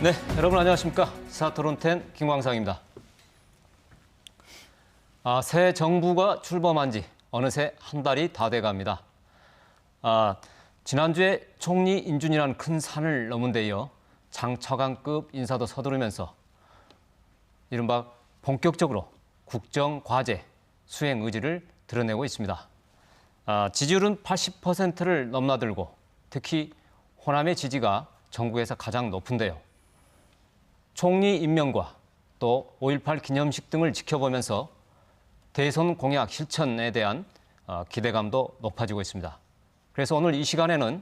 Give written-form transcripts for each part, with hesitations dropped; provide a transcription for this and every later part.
네, 여러분 안녕하십니까? 시사토론텐 김광상입니다. 새 정부가 출범한 지 어느새 한 달이 다 돼갑니다. 지난주에 총리 인준이라는 큰 산을 넘은 데 이어 장차관급 인사도 서두르면서 이른바 본격적으로 국정과제 수행 의지를 드러내고 있습니다. 지지율은 80%를 넘나들고 특히 호남의 지지가 전국에서 가장 높은데요. 총리 임명과 또 5.18 기념식 등을 지켜보면서 대선 공약 실천에 대한 기대감도 높아지고 있습니다. 그래서 오늘 이 시간에는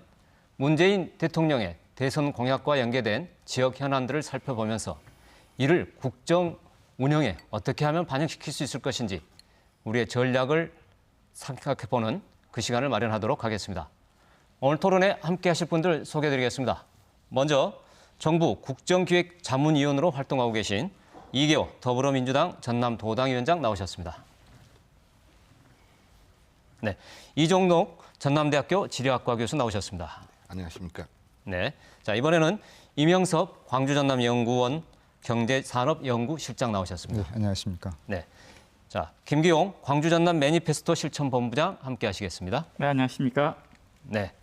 문재인 대통령의 대선 공약과 연계된 지역 현안들을 살펴보면서 이를 국정 운영에 어떻게 하면 반영시킬 수 있을 것인지 우리의 전략을 생각해보는 그 시간을 마련하도록 하겠습니다. 오늘 토론에 함께 하실 분들 소개해드리겠습니다. 먼저 정부 국정기획자문위원으로 활동하고 계신 이계호 더불어민주당 전남도당위원장 나오셨습니다. 네, 이종록 전남대학교 지리학과 교수 나오셨습니다. 안녕하십니까. 네, 자 이번에는 이명섭 광주전남연구원 경제산업연구실장 나오셨습니다. 네, 안녕하십니까. 네, 자 김기용 광주전남 매니페스토 실천본부장 함께 하시겠습니다. 네, 안녕하십니까. 네,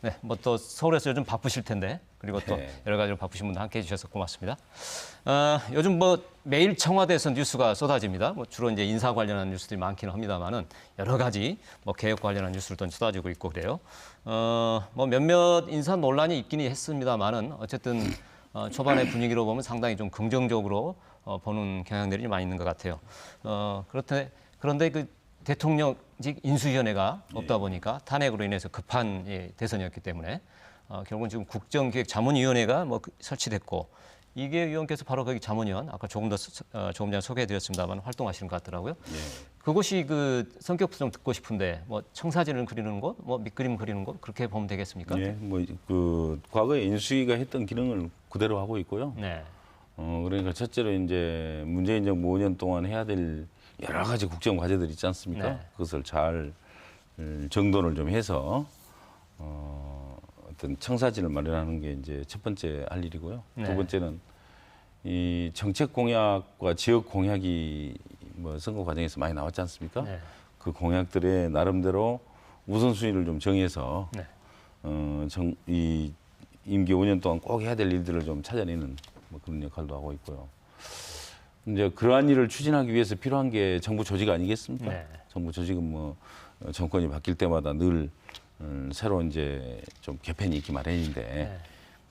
네, 뭐 또 서울에서 요즘 바쁘실 텐데 그리고 또 네. 여러 가지로 바쁘신 분들 함께 해주셔서 고맙습니다. 요즘 뭐 매일 청와대에서 뉴스가 쏟아집니다. 뭐 주로 이제 인사 관련한 뉴스들이 많기는 합니다만은 여러 가지 뭐 개혁 관련한 뉴스들도 쏟아지고 있고 그래요. 뭐 몇몇 인사 논란이 있기는 했습니다만은 어쨌든 초반의 분위기로 보면 상당히 좀 긍정적으로 보는 경향들이 많이 있는 것 같아요. 그런데 그 대통령직 인수위원회가 없다 보니까 탄핵으로 인해서 급한 대선이었기 때문에 결국은 지금 국정기획자문위원회가 뭐 설치됐고 이계 위원께서 바로 거기 자문위원 아까 조금 전에 소개해드렸습니다만 활동하시는 것 같더라고요. 그곳이 그 성격도 좀 듣고 싶은데 뭐 청사진을 그리는 곳, 뭐 밑그림 그리는 곳 그렇게 보면 되겠습니까? 예, 뭐 그 과거에 인수위가 했던 기능을 그대로 하고 있고요. 네. 그러니까 첫째로 이제 문재인 정부 5년 동안 해야 될 여러 가지 국정 과제들 있지 않습니까? 네. 그것을 잘 정돈을 좀 해서 어떤 청사진을 마련하는 게 이제 첫 번째 할 일이고요. 네. 두 번째는 이 정책 공약과 지역 공약이 뭐 선거 과정에서 많이 나왔지 않습니까? 네. 그 공약들의 나름대로 우선순위를 좀 정해서 네. 이 임기 5년 동안 꼭 해야 될 일들을 좀 찾아내는 뭐 그런 역할도 하고 있고요. 이제 그러한 일을 추진하기 위해서 필요한 게 정부 조직 아니겠습니까? 네. 정부 조직은 뭐 정권이 바뀔 때마다 늘 새로 이제 좀 개편이 있기 마련인데 네.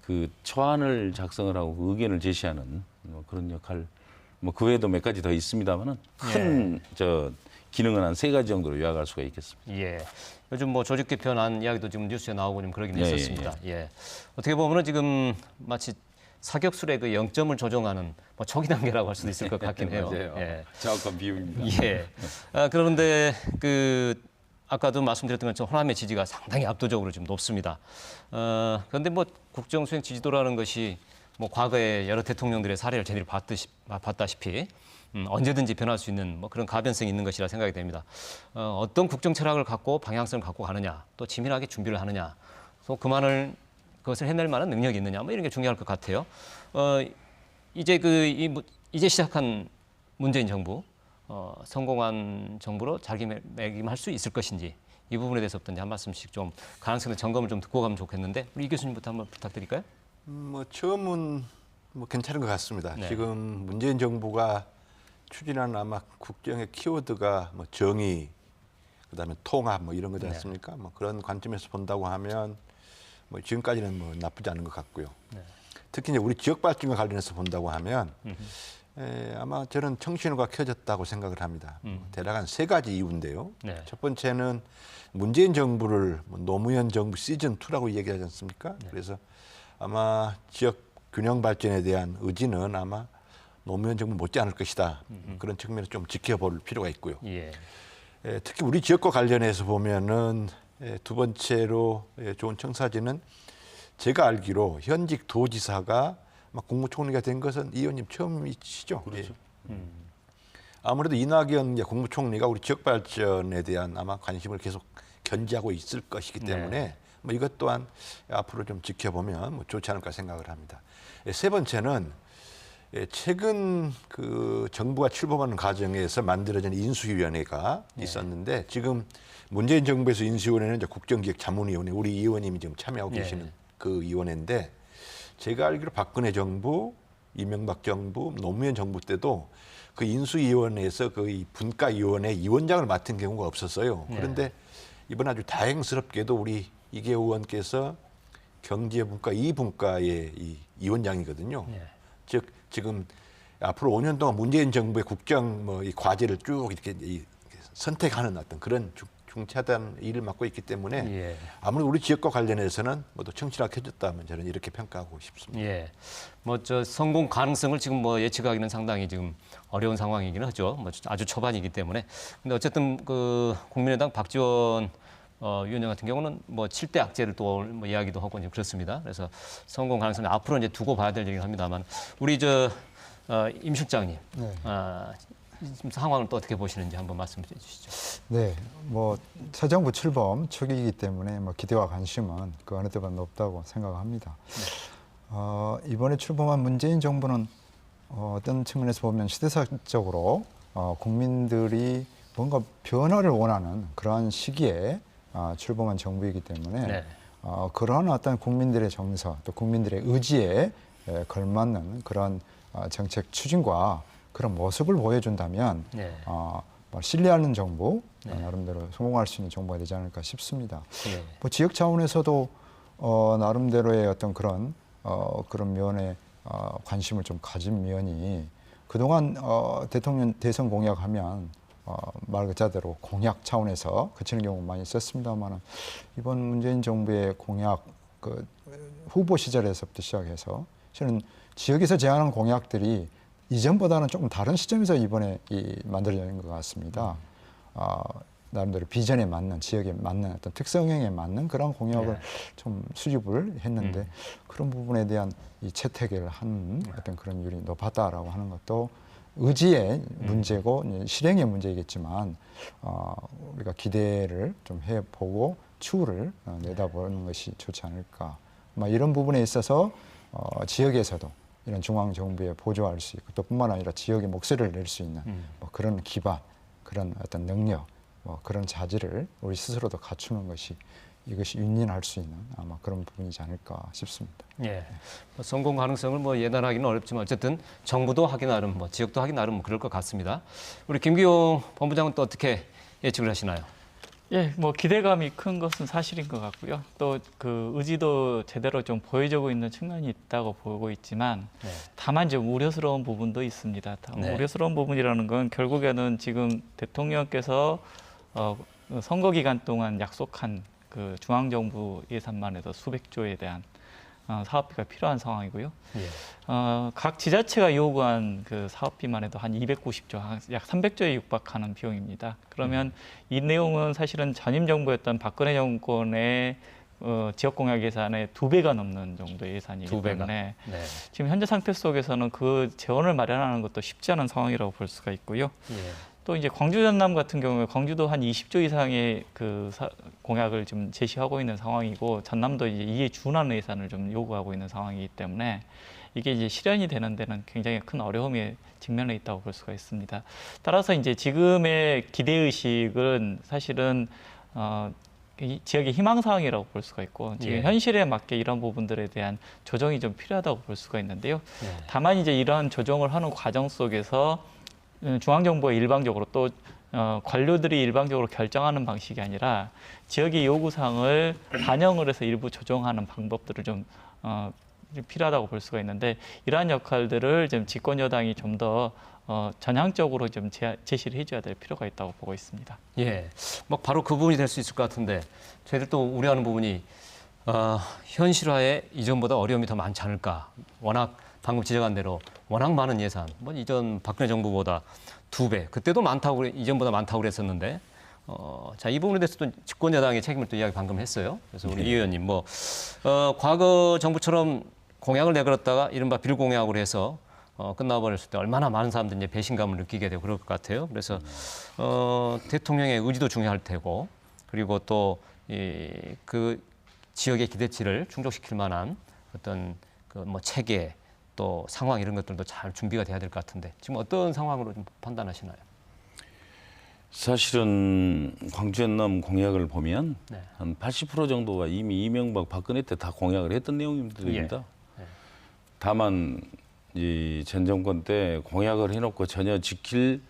그 초안을 작성을 하고 그 의견을 제시하는 뭐 그런 역할, 뭐 그 외에도 몇 가지 더 있습니다만은 큰 저 기능은 한 3가지 정도로 요약할 수가 있겠습니다. 예. 요즘 뭐 조직 개편안 이야기도 지금 뉴스에 나오고 좀 그러긴 예, 했었습니다. 예. 어떻게 보면은 지금 마치 사격술의 그 0점을 조정하는 뭐 초기 단계라고 할 수도 있을 것 같긴 해요. 맞아요. 예. 정확한 비유입니다. 예. 그런데 그 아까도 말씀드렸던 것처럼 호남의 지지가 상당히 압도적으로 지금 높습니다. 그런데 뭐 국정 수행 지지도라는 것이 뭐 과거에 여러 대통령들의 사례를 제대로 봤다시피 언제든지 변할 수 있는 뭐 그런 가변성이 있는 것이라 생각이 됩니다. 어떤 국정 철학을 갖고 방향성을 갖고 가느냐, 또 치밀하게 준비를 하느냐, 또 그것을 해낼 만한 능력이 있느냐, 뭐 이런 게 중요할 것 같아요. 이제 시작한 문재인 정부. 성공한 정부로 자기매김할 수 있을 것인지 이 부분에 대해서부터 한 말씀씩 좀 가능성의 점검을 좀 듣고 가면 좋겠는데 우리 이 교수님부터 한번 부탁드릴까요? 뭐 처음은 뭐 괜찮은 것 같습니다. 네. 지금 문재인 정부가 추진하는 아마 국정의 키워드가 뭐 정의, 그다음에 통합 뭐 이런 거지 않습니까? 뭐 그런 관점에서 본다고 하면 뭐 지금까지는 뭐 나쁘지 않은 것 같고요. 네. 특히 이제 우리 지역 발전과 관련해서 본다고 하면 아마 저는 청신호가 켜졌다고 생각을 합니다. 대략 한 3가지 이유인데요. 네. 첫 번째는 문재인 정부를 뭐 노무현 정부 시즌 2라고 얘기하지 않습니까? 그래서 아마 지역 균형 발전에 대한 의지는 아마 노무현 정부 못지 않을 것이다. 그런 측면에서 좀 지켜볼 필요가 있고요. 예. 특히 우리 지역과 관련해서 보면은 두 번째로 좋은 청사진은 제가 알기로 현직 도지사가 국무총리가 된 것은 이 의원님 처음이시죠? 그렇죠. 아무래도 이낙연 국무총리가 우리 지역 발전에 대한 아마 관심을 계속 견지하고 있을 것이기 때문에 뭐 이것 또한 앞으로 좀 지켜보면 뭐 좋지 않을까 생각을 합니다. 세 번째는 최근 그 정부가 출범하는 과정에서 만들어진 인수위원회가 있었는데 지금 문재인 정부에서 인수위원회는 이제 국정기획자문위원회 우리 의원님이 지금 참여하고 계시는 그 위원회인데 제가 알기로 박근혜 정부, 이명박 정부, 노무현 정부 때도 그 인수위원회에서 그 이 분과위원회 위원장을 맡은 경우가 없었어요. 그런데 이번 아주 다행스럽게도 우리 이계 의원께서 경제분과 이분과의 이 위원장이거든요. 즉 지금 앞으로 5년 동안 문재인 정부의 국정 뭐 이 과제를 쭉 이렇게 선택하는 어떤 그런 중차단 일을 맡고 있기 때문에 아무래도 우리 지역과 관련해서는 모두 청취하게 해줬다면 저는 이렇게 평가하고 싶습니다. 예. 뭐 저 성공 가능성을 지금 뭐 예측하기는 상당히 지금 어려운 상황이기는 하죠. 뭐 아주 초반이기 때문에. 근데 어쨌든 그 국민의당 박지원 위원장 같은 경우는 뭐 7대 악재를 또 뭐 이야기도 하고 이제 그렇습니다. 그래서 성공 가능성을 앞으로 이제 두고 봐야 될 얘기긴 합니다만 우리 임 실장님 지금 상황을 또 어떻게 보시는지 한번 말씀해 주시죠. 네, 뭐 새 정부 출범 초기이기 때문에 뭐 기대와 관심은 그 어느 때보다 높다고 생각합니다. 이번에 출범한 문재인 정부는 어떤 측면에서 보면 시대사적으로 국민들이 뭔가 변화를 원하는 그러한 시기에 출범한 정부이기 때문에 그러한 어떤 국민들의 정서 또 국민들의 의지에 걸맞는 그런 정책 추진과 그런 모습을 보여준다면 뭐 신뢰하는 정부, 나름대로 성공할 수 있는 정부가 되지 않을까 싶습니다. 뭐 지역 차원에서도 나름대로의 어떤 그런 면에 관심을 좀 가진 면이 그동안 대통령 대선 공약하면 말 그자대로 공약 차원에서 그치는 경우 많이 있었습니다만 이번 문재인 정부의 공약 그 후보 시절에서부터 시작해서 실은 지역에서 제안한 공약들이 이전보다는 조금 다른 시점에서 이번에 만들어진 것 같습니다. 나름대로 비전에 맞는 지역에 맞는 어떤 특성형에 맞는 그런 공약을 좀 수립을 했는데 그런 부분에 대한 이 채택을 한 어떤 그런 율이 높았다라고 하는 것도 의지의 문제고 실행의 문제이겠지만 우리가 기대를 좀 해보고 추후를 내다보는 것이 좋지 않을까. 이런 부분에 있어서 지역에서도 이런 중앙 정부에 보조할 수 있고 또 뿐만 아니라 지역의 목소리를 낼 수 있는 뭐 그런 기반, 그런 어떤 능력, 뭐 그런 자질을 우리 스스로도 갖추는 것이 이것이 윈윈할 수 있는 아마 그런 부분이지 않을까 싶습니다. 예. 뭐 성공 가능성을 뭐 예단하기는 어렵지만 어쨌든 정부도 하기 나름, 뭐 지역도 하기 나름 그럴 것 같습니다. 우리 김기용 본부장은 또 어떻게 예측을 하시나요? 예, 뭐 기대감이 큰 것은 사실인 것 같고요. 또 그 의지도 제대로 좀 보여주고 있는 측면이 있다고 보고 있지만 다만 좀 우려스러운 부분도 있습니다. 우려스러운 부분이라는 건 결국에는 지금 대통령께서 선거 기간 동안 약속한 그 중앙정부 예산만 해도 수백조에 대한 사업비가 필요한 상황이고요. 각 지자체가 요구한 그 사업비만 해도 한 290조, 약 300조에 육박하는 비용입니다. 그러면 이 내용은 사실은 전임 정부였던 박근혜 정권의 지역 공약 예산의 2배가 넘는 정도의 예산이기 때문에 지금 현재 상태 속에서는 그 재원을 마련하는 것도 쉽지 않은 상황이라고 볼 수가 있고요. 또 이제 광주 전남 같은 경우에 광주도 한 20조 이상의 그 공약을 좀 제시하고 있는 상황이고 전남도 이제 이에 준하는 예산을 좀 요구하고 있는 상황이기 때문에 이게 이제 실현이 되는 데는 굉장히 큰 어려움에 직면해 있다고 볼 수가 있습니다. 따라서 이제 지금의 기대 의식은 사실은 이 지역의 희망 사항이라고 볼 수가 있고 지금 현실에 맞게 이런 부분들에 대한 조정이 좀 필요하다고 볼 수가 있는데요. 다만 이제 이러한 조정을 하는 과정 속에서 중앙정부가 일방적으로 또 관료들이 일방적으로 결정하는 방식이 아니라 지역의 요구사항을 반영을 해서 일부 조정하는 방법들을 좀 필요하다고 볼 수가 있는데 이러한 역할들을 좀 집권 여당이 좀 더 전향적으로 좀 제시를 해줘야 될 필요가 있다고 보고 있습니다. 예, 뭐 바로 그 부분이 될 수 있을 것 같은데 저희들 또 우려하는 부분이 현실화에 이전보다 어려움이 더 많지 않을까. 워낙 방금 지적한 대로 워낙 많은 예산, 뭐 이전 박근혜 정부보다 2배, 그때도 많다고 이전보다 많다고 그랬었는데, 자, 이 부분에 대해서도 집권 여당의 책임을 또 이야기 방금 했어요. 그래서 우리 이 의원님, 과거 정부처럼 공약을 내걸었다가 이른바 빌공약으로 해서 끝나버렸을 때 얼마나 많은 사람들이 이제 배신감을 느끼게 되고 그럴 것 같아요. 그래서 대통령의 의지도 중요할 테고, 그리고 또 그 지역의 기대치를 충족시킬 만한 어떤 그 뭐 체계 또 상황 이런 것들도 잘 준비가 돼야 될 것 같은데 지금 어떤 상황으로 좀 판단하시나요? 사실은 광주 연남 공약을 보면 네. 한 80% 정도가 이미 이명박 박근혜 때 다 공약을 했던 내용들입니다. 예. 다만 이 전 정권 때 공약을 해놓고 전혀 지킬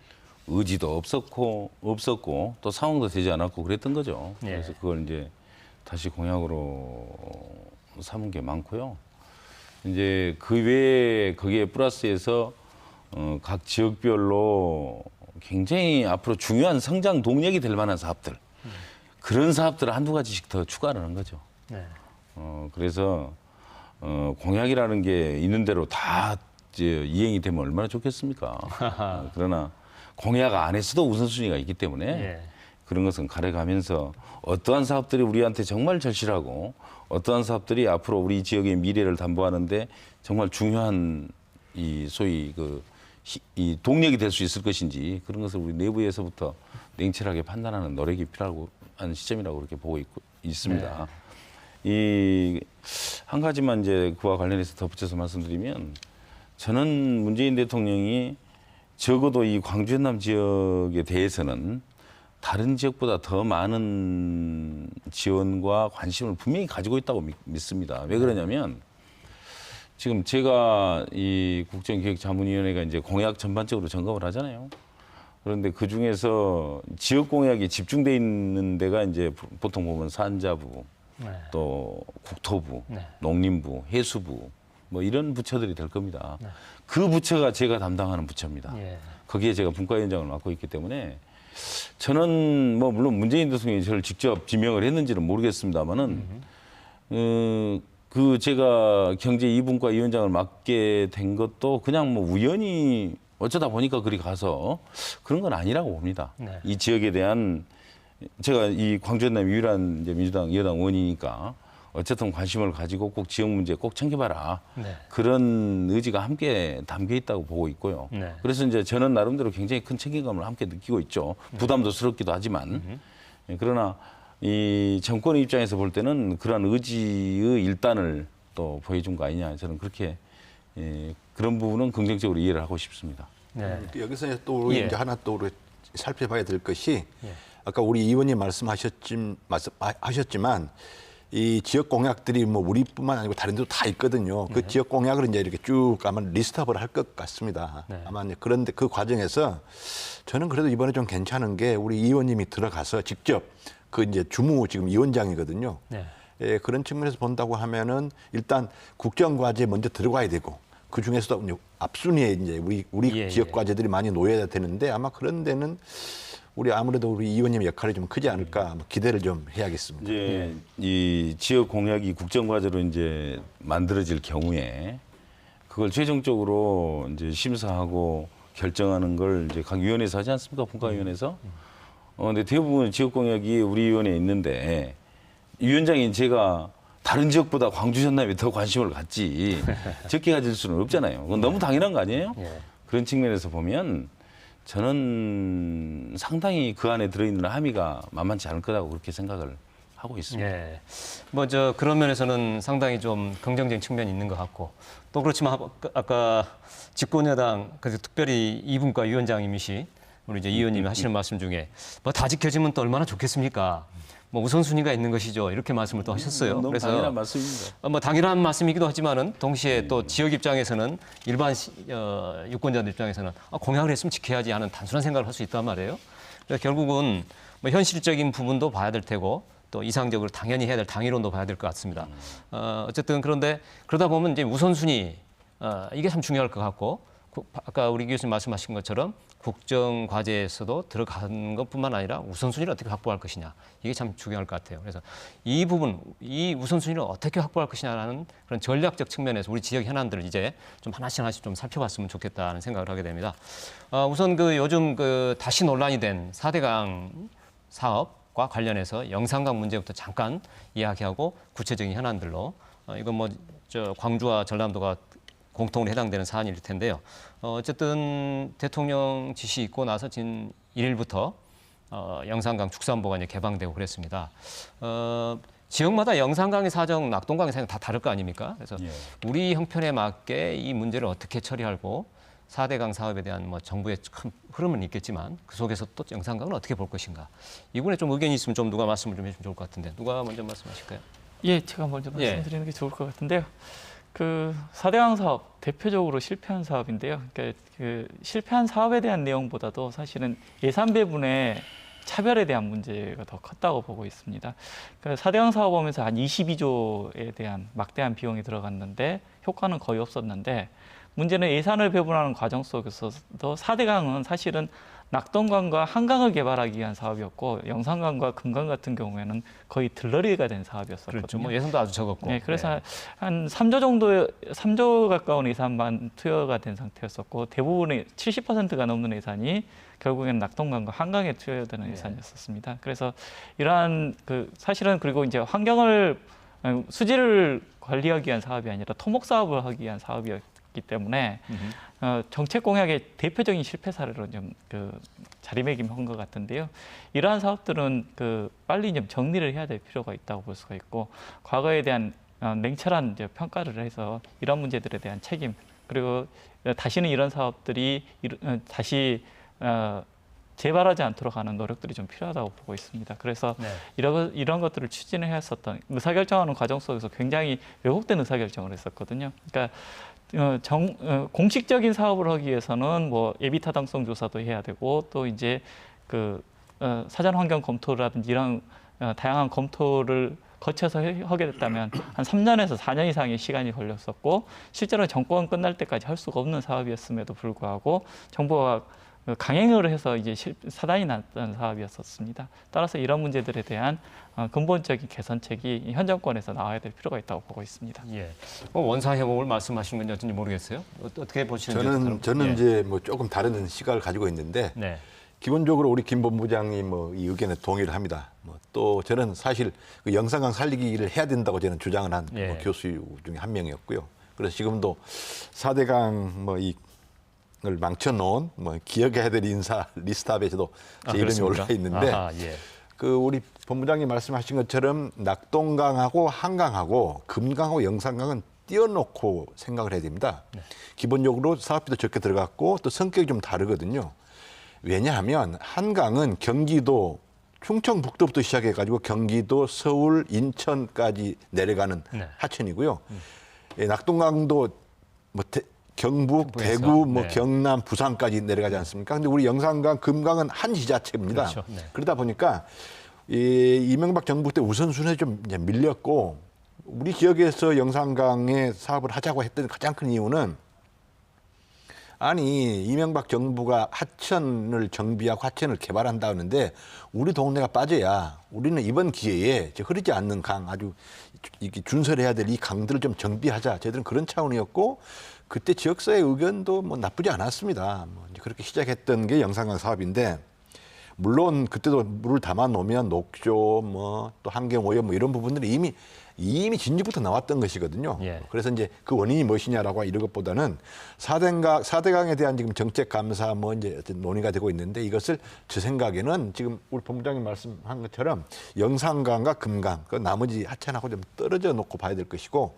의지도 없었고 또 상황도 되지 않았고 그랬던 거죠. 예. 그래서 그걸 이제 다시 공약으로 삼은 게 많고요. 이제 그 외에 거기에 플러스해서 각 지역별로 굉장히 앞으로 중요한 성장 동력이 될 만한 사업들 그런 사업들을 한두 가지씩 더 추가를 한 거죠. 네. 그래서 공약이라는 게 있는 대로 다 이제 이행이 되면 얼마나 좋겠습니까? 그러나 공약 안에서도 우선순위가 있기 때문에 예. 그런 것은 가려가면서 어떠한 사업들이 우리한테 정말 절실하고 어떠한 사업들이 앞으로 우리 지역의 미래를 담보하는데 정말 중요한 이 소위 이 동력이 될 수 있을 것인지 그런 것을 우리 내부에서부터 냉철하게 판단하는 노력이 필요하고 하는 시점이라고 그렇게 보고 있습니다. 이 한 가지만 이제 그와 관련해서 덧붙여서 말씀드리면 저는 문재인 대통령이 적어도 이 광주 연남 지역에 대해서는 다른 지역보다 더 많은 지원과 관심을 분명히 가지고 있다고 믿습니다. 왜 그러냐면 지금 제가 이 국정기획자문위원회가 이제 공약 전반적으로 점검을 하잖아요. 그런데 그 중에서 지역 공약이 집중돼 있는 데가 이제 보통 보면 산자부, 네. 또 국토부, 네. 농림부, 해수부 뭐 이런 부처들이 될 겁니다. 네. 그 부처가 제가 담당하는 부처입니다. 예. 거기에 제가 분과위원장을 맡고 있기 때문에 저는 뭐 물론 문재인 대통령이 저를 직접 지명을 했는지는 모르겠습니다만은 그 제가 경제 2분과 위원장을 맡게 된 것도 그냥 뭐 우연히 어쩌다 보니까 그리 가서 그런 건 아니라고 봅니다. 네. 이 지역에 대한 제가 이 광주 연남 유일한 이제 민주당 여당 의원이니까 어쨌든 관심을 가지고 꼭 지역 문제 꼭 챙겨봐라. 네. 그런 의지가 함께 담겨 있다고 보고 있고요. 네. 그래서 이제 저는 나름대로 굉장히 큰 책임감을 함께 느끼고 있죠. 부담도 스럽기도 하지만. 그러나 이 정권의 입장에서 볼 때는 그러한 의지의 일단을 또 보여준 거 아니냐. 저는 그렇게 그런 부분은 긍정적으로 이해를 하고 싶습니다. 네. 여기서 또 우리 예. 이제 하나 또 우리 살펴봐야 될 것이 예. 아까 우리 의원님 말씀하셨지만 이 지역 공약들이 뭐 우리뿐만 아니고 다른 데도 다 있거든요. 그 지역 공약을 이제 이렇게 쭉 아마 리스트업을 할 것 같습니다. 네. 아마 이제 그런데 그 과정에서 저는 그래도 이번에 좀 괜찮은 게 우리 의원님이 들어가서 직접 그 이제 주무 지금 위원장이거든요. 네. 예, 그런 측면에서 본다고 하면은 일단 국정과제 먼저 들어가야 되고 그 중에서도 앞순위에 이제 우리 예, 지역 예. 과제들이 많이 놓여야 되는데 아마 그런 데는 우리 아무래도 우리 의원님 역할이 좀 크지 않을까 기대를 좀 해야겠습니다. 이제 이 지역 공약이 국정과제로 이제 만들어질 경우에 그걸 최종적으로 이제 심사하고 결정하는 걸 이제 각 위원회에서 하지 않습니까? 분과위원회에서. 근데 대부분 지역 공약이 우리 위원회에 있는데 위원장인 제가 다른 지역보다 광주 전남에 더 관심을 갖지 적게 가질 수는 없잖아요. 그건 너무 당연한 거 아니에요? 예. 그런 측면에서 보면 저는 상당히 그 안에 들어있는 함의가 만만치 않을 거라고 그렇게 생각을 하고 있습니다. 예. 뭐 그런 면에서는 상당히 좀 긍정적인 측면이 있는 것 같고 또 그렇지만 아까 집권여당 그래서 특별히 이분과 위원장님이시 우리 이제 이 의원님이 하시는 말씀 중에 뭐 다 지켜지면 또 얼마나 좋겠습니까? 뭐 우선순위가 있는 것이죠. 이렇게 말씀을 또 하셨어요. 너무 그래서 당연한 말씀입니다. 뭐 당연한 말씀이기도 하지만은 동시에 또 지역 입장에서는 일반 유권자들 입장에서는 공약을 했으면 지켜야지 하는 단순한 생각을 할 수 있단 말이에요. 그래서 결국은 뭐 현실적인 부분도 봐야 될 테고 또 이상적으로 당연히 해야 될 당위론도 봐야 될 것 같습니다. 어쨌든 그런데 그러다 보면 이제 우선순위 이게 참 중요할 것 같고 아까 우리 교수님 말씀하신 것처럼 국정 과제에서도 들어가는 것뿐만 아니라 우선순위를 어떻게 확보할 것이냐 이게 참 중요할 것 같아요. 그래서 이 부분, 이 우선순위를 어떻게 확보할 것이냐라는 그런 전략적 측면에서 우리 지역 현안들을 이제 좀 하나씩 좀 살펴봤으면 좋겠다는 생각을 하게 됩니다. 우선 요즘 다시 논란이 된 4대강 사업과 관련해서 영산강 문제부터 잠깐 이야기하고 구체적인 현안들로 이건 광주와 전남도가 공통으로 해당되는 사안일 텐데요. 어쨌든 대통령 지시 있고 나서 진 1일부터 영산강 축산보가 이제 개방되고 그랬습니다. 지역마다 영산강의 사정, 낙동강의 사정 다 다를 거 아닙니까? 그래서 예. 우리 형편에 맞게 이 문제를 어떻게 처리하고 4대강 사업에 대한 뭐 정부의 큰 흐름은 있겠지만 그 속에서 또 영산강은 어떻게 볼 것인가. 이분에 좀 의견이 있으면 좀 누가 말씀을 좀 해주면 좋을 것 같은데 누가 먼저 말씀하실까요? 예, 제가 먼저 말씀드리는 게 좋을 것 같은데요. 그 4대강 사업 대표적으로 실패한 사업인데요. 그러니까 그 실패한 사업에 대한 내용보다도 사실은 예산 배분의 차별에 대한 문제가 더 컸다고 보고 있습니다. 그러니까 4대강 사업하면서 한 22조에 대한 막대한 비용이 들어갔는데 효과는 거의 없었는데 문제는 예산을 배분하는 과정 속에서도 4대강은 사실은 낙동강과 한강을 개발하기 위한 사업이었고 영산강과 금강 같은 경우에는 거의 들러리가 된 사업이었었거든요. 그렇죠. 뭐 예산도 아주 적었고. 네, 그래서 한 3조 정도, 3조 가까운 예산만 투여가 된 상태였었고 대부분의 70%가 넘는 예산이 결국엔 낙동강과 한강에 투여되는 예산이었었습니다. 그래서 이러한 그 사실은 그리고 이제 환경을 수질을 관리하기 위한 사업이 아니라 토목 사업을 하기 위한 사업이었기 때문에 정책 공약의 대표적인 실패 사례로 좀 그 자리매김한 것 같은데요. 이러한 사업들은 그 빨리 좀 정리를 해야 될 필요가 있다고 볼 수가 있고 과거에 대한 냉철한 이제 평가를 해서 이런 문제들에 대한 책임 그리고 다시는 이런 사업들이 다시 재발하지 않도록 하는 노력들이 좀 필요하다고 보고 있습니다. 그래서 이런 것들을 추진을 했었던 의사결정하는 과정 속에서 굉장히 왜곡된 의사결정을 했었거든요. 그러니까 공식적인 사업을 하기 위해서는 뭐 예비 타당성 조사도 해야 되고 또 이제 그 사전 환경 검토라든지 이런 다양한 검토를 거쳐서 하게 됐다면 한 3년에서 4년 이상의 시간이 걸렸었고 실제로 정권 끝날 때까지 할 수가 없는 사업이었음에도 불구하고 정부가 강행을 해서 이제 사단이 났던 사업이었었습니다. 따라서 이런 문제들에 대한 근본적인 개선책이 현 정권에서 나와야 될 필요가 있다고 보고 있습니다. 예. 원사 회복을 말씀하시는 건지 어쩐지 모르겠어요. 어떻게 보시는지. 저는 예. 이제 뭐 조금 다른 시각을 가지고 있는데 네. 기본적으로 우리 김 본부장이 뭐 이 의견에 동의를 합니다. 뭐 또 저는 사실 그 영산강 살리기를 해야 된다고 저는 주장을 한 예. 뭐 교수 중에 한 명이었고요. 그래서 지금도 4대강 을 망쳐놓은 뭐 기억해야 될 인사 리스트업에 저도 제 이름이 올라 있는데 예. 그 우리 본부장님 말씀하신 것처럼 낙동강하고 한강하고 금강하고 영산강은 띄워놓고 생각을 해야 됩니다. 기본적으로 사업비도 적게 들어갔고 또 성격이 좀 다르거든요. 왜냐하면 한강은 경기도 충청북도부터 시작해가지고 경기도, 서울, 인천까지 내려가는 하천이고요. 낙동강도 뭐 경북, 경북에서, 대구, 뭐 네. 경남, 부산까지 내려가지 않습니까? 근데 우리 영산강, 금강은 한 지자체입니다. 그렇죠. 네. 그러다 보니까 이명박 정부 때 우선순위에 좀 이제 밀렸고 우리 지역에서 영산강에 사업을 하자고 했던 가장 큰 이유는 아니 이명박 정부가 하천을 정비하고 하천을 개발한다는데 우리 동네가 빠져야 우리는 이번 기회에 흐르지 않는 강 아주 이렇게 준설해야 될 이 강들을 좀 정비하자. 저희들은 그런 차원이었고 그때 지역사회 의견도 뭐 나쁘지 않았습니다. 뭐 이제 그렇게 시작했던 게 영산강 사업인데 물론 그때도 물을 담아 놓으면 녹조 뭐 또 환경 오염 뭐 이런 부분들이 이미 진주부터 나왔던 것이거든요. 예. 그래서 이제 그 원인이 무엇이냐라고 이런 것보다는 4대강에 대한 지금 정책 감사 뭐 이제 어떤 논의가 되고 있는데 이것을 제 생각에는 지금 우리 본부장님 말씀한 것처럼 영산강과 금강 그 나머지 하천하고 좀 떨어져 놓고 봐야 될 것이고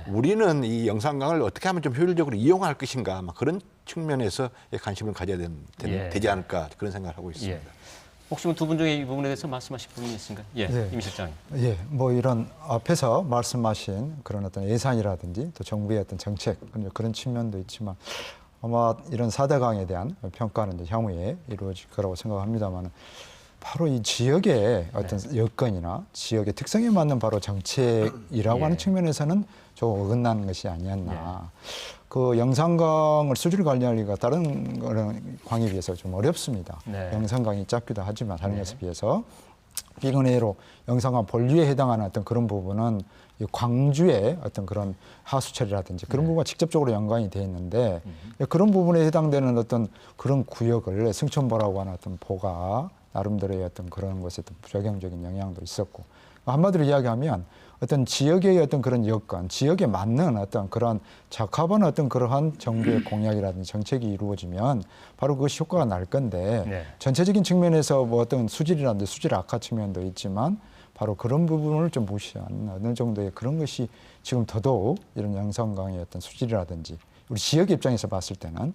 우리는 이 영산강을 어떻게 하면 좀 효율적으로 이용할 것인가 막 그런 측면에서 관심을 가져야 되지 않을까 그런 생각을 하고 있습니다. 예. 혹시 두 분 중에 이 부분에 대해서 말씀하실 부분이 있으신가요? 예, 네. 임 실장님. 예, 뭐 이런 앞에서 말씀하신 그런 어떤 예산이라든지 또 정부의 어떤 정책 그런 측면도 있지만 아마 이런 4대강에 대한 평가는 이제 향후에 이루어질 거라고 생각합니다만 바로 이 지역의 어떤 여건이나 지역의 특성에 맞는 바로 정책이라고 하는 측면에서는 좀 어긋나는 것이 아니었나. 그 영산강을 수질 관리하기가 다른 그런 강에 비해서 좀 어렵습니다. 영산강이 작기도 하지만 다른 것에 비해서 비근해로 영산강 본류에 해당하는 어떤 그런 부분은 이 광주의 어떤 그런 하수 처리라든지 그런 부분과 직접적으로 연관이 돼 있는데 그런 부분에 해당되는 어떤 그런 구역을 승천보라고 하는 어떤 보가 나름대로의 어떤 그런 것에 어떤 부작용적인 영향도 있었고 한마디로 이야기하면 어떤 지역의 어떤 그런 여건, 지역에 맞는 어떤 그런 적합한 어떤 그러한 정부의 공약이라든지 정책이 이루어지면 바로 그것이 효과가 날 건데 전체적인 측면에서 뭐 어떤 수질이라든지 수질 악화 측면도 있지만 바로 그런 부분을 좀 무시한 어느 정도의 그런 것이 지금 더더욱 이런 영성강의 어떤 수질이라든지 우리 지역 입장에서 봤을 때는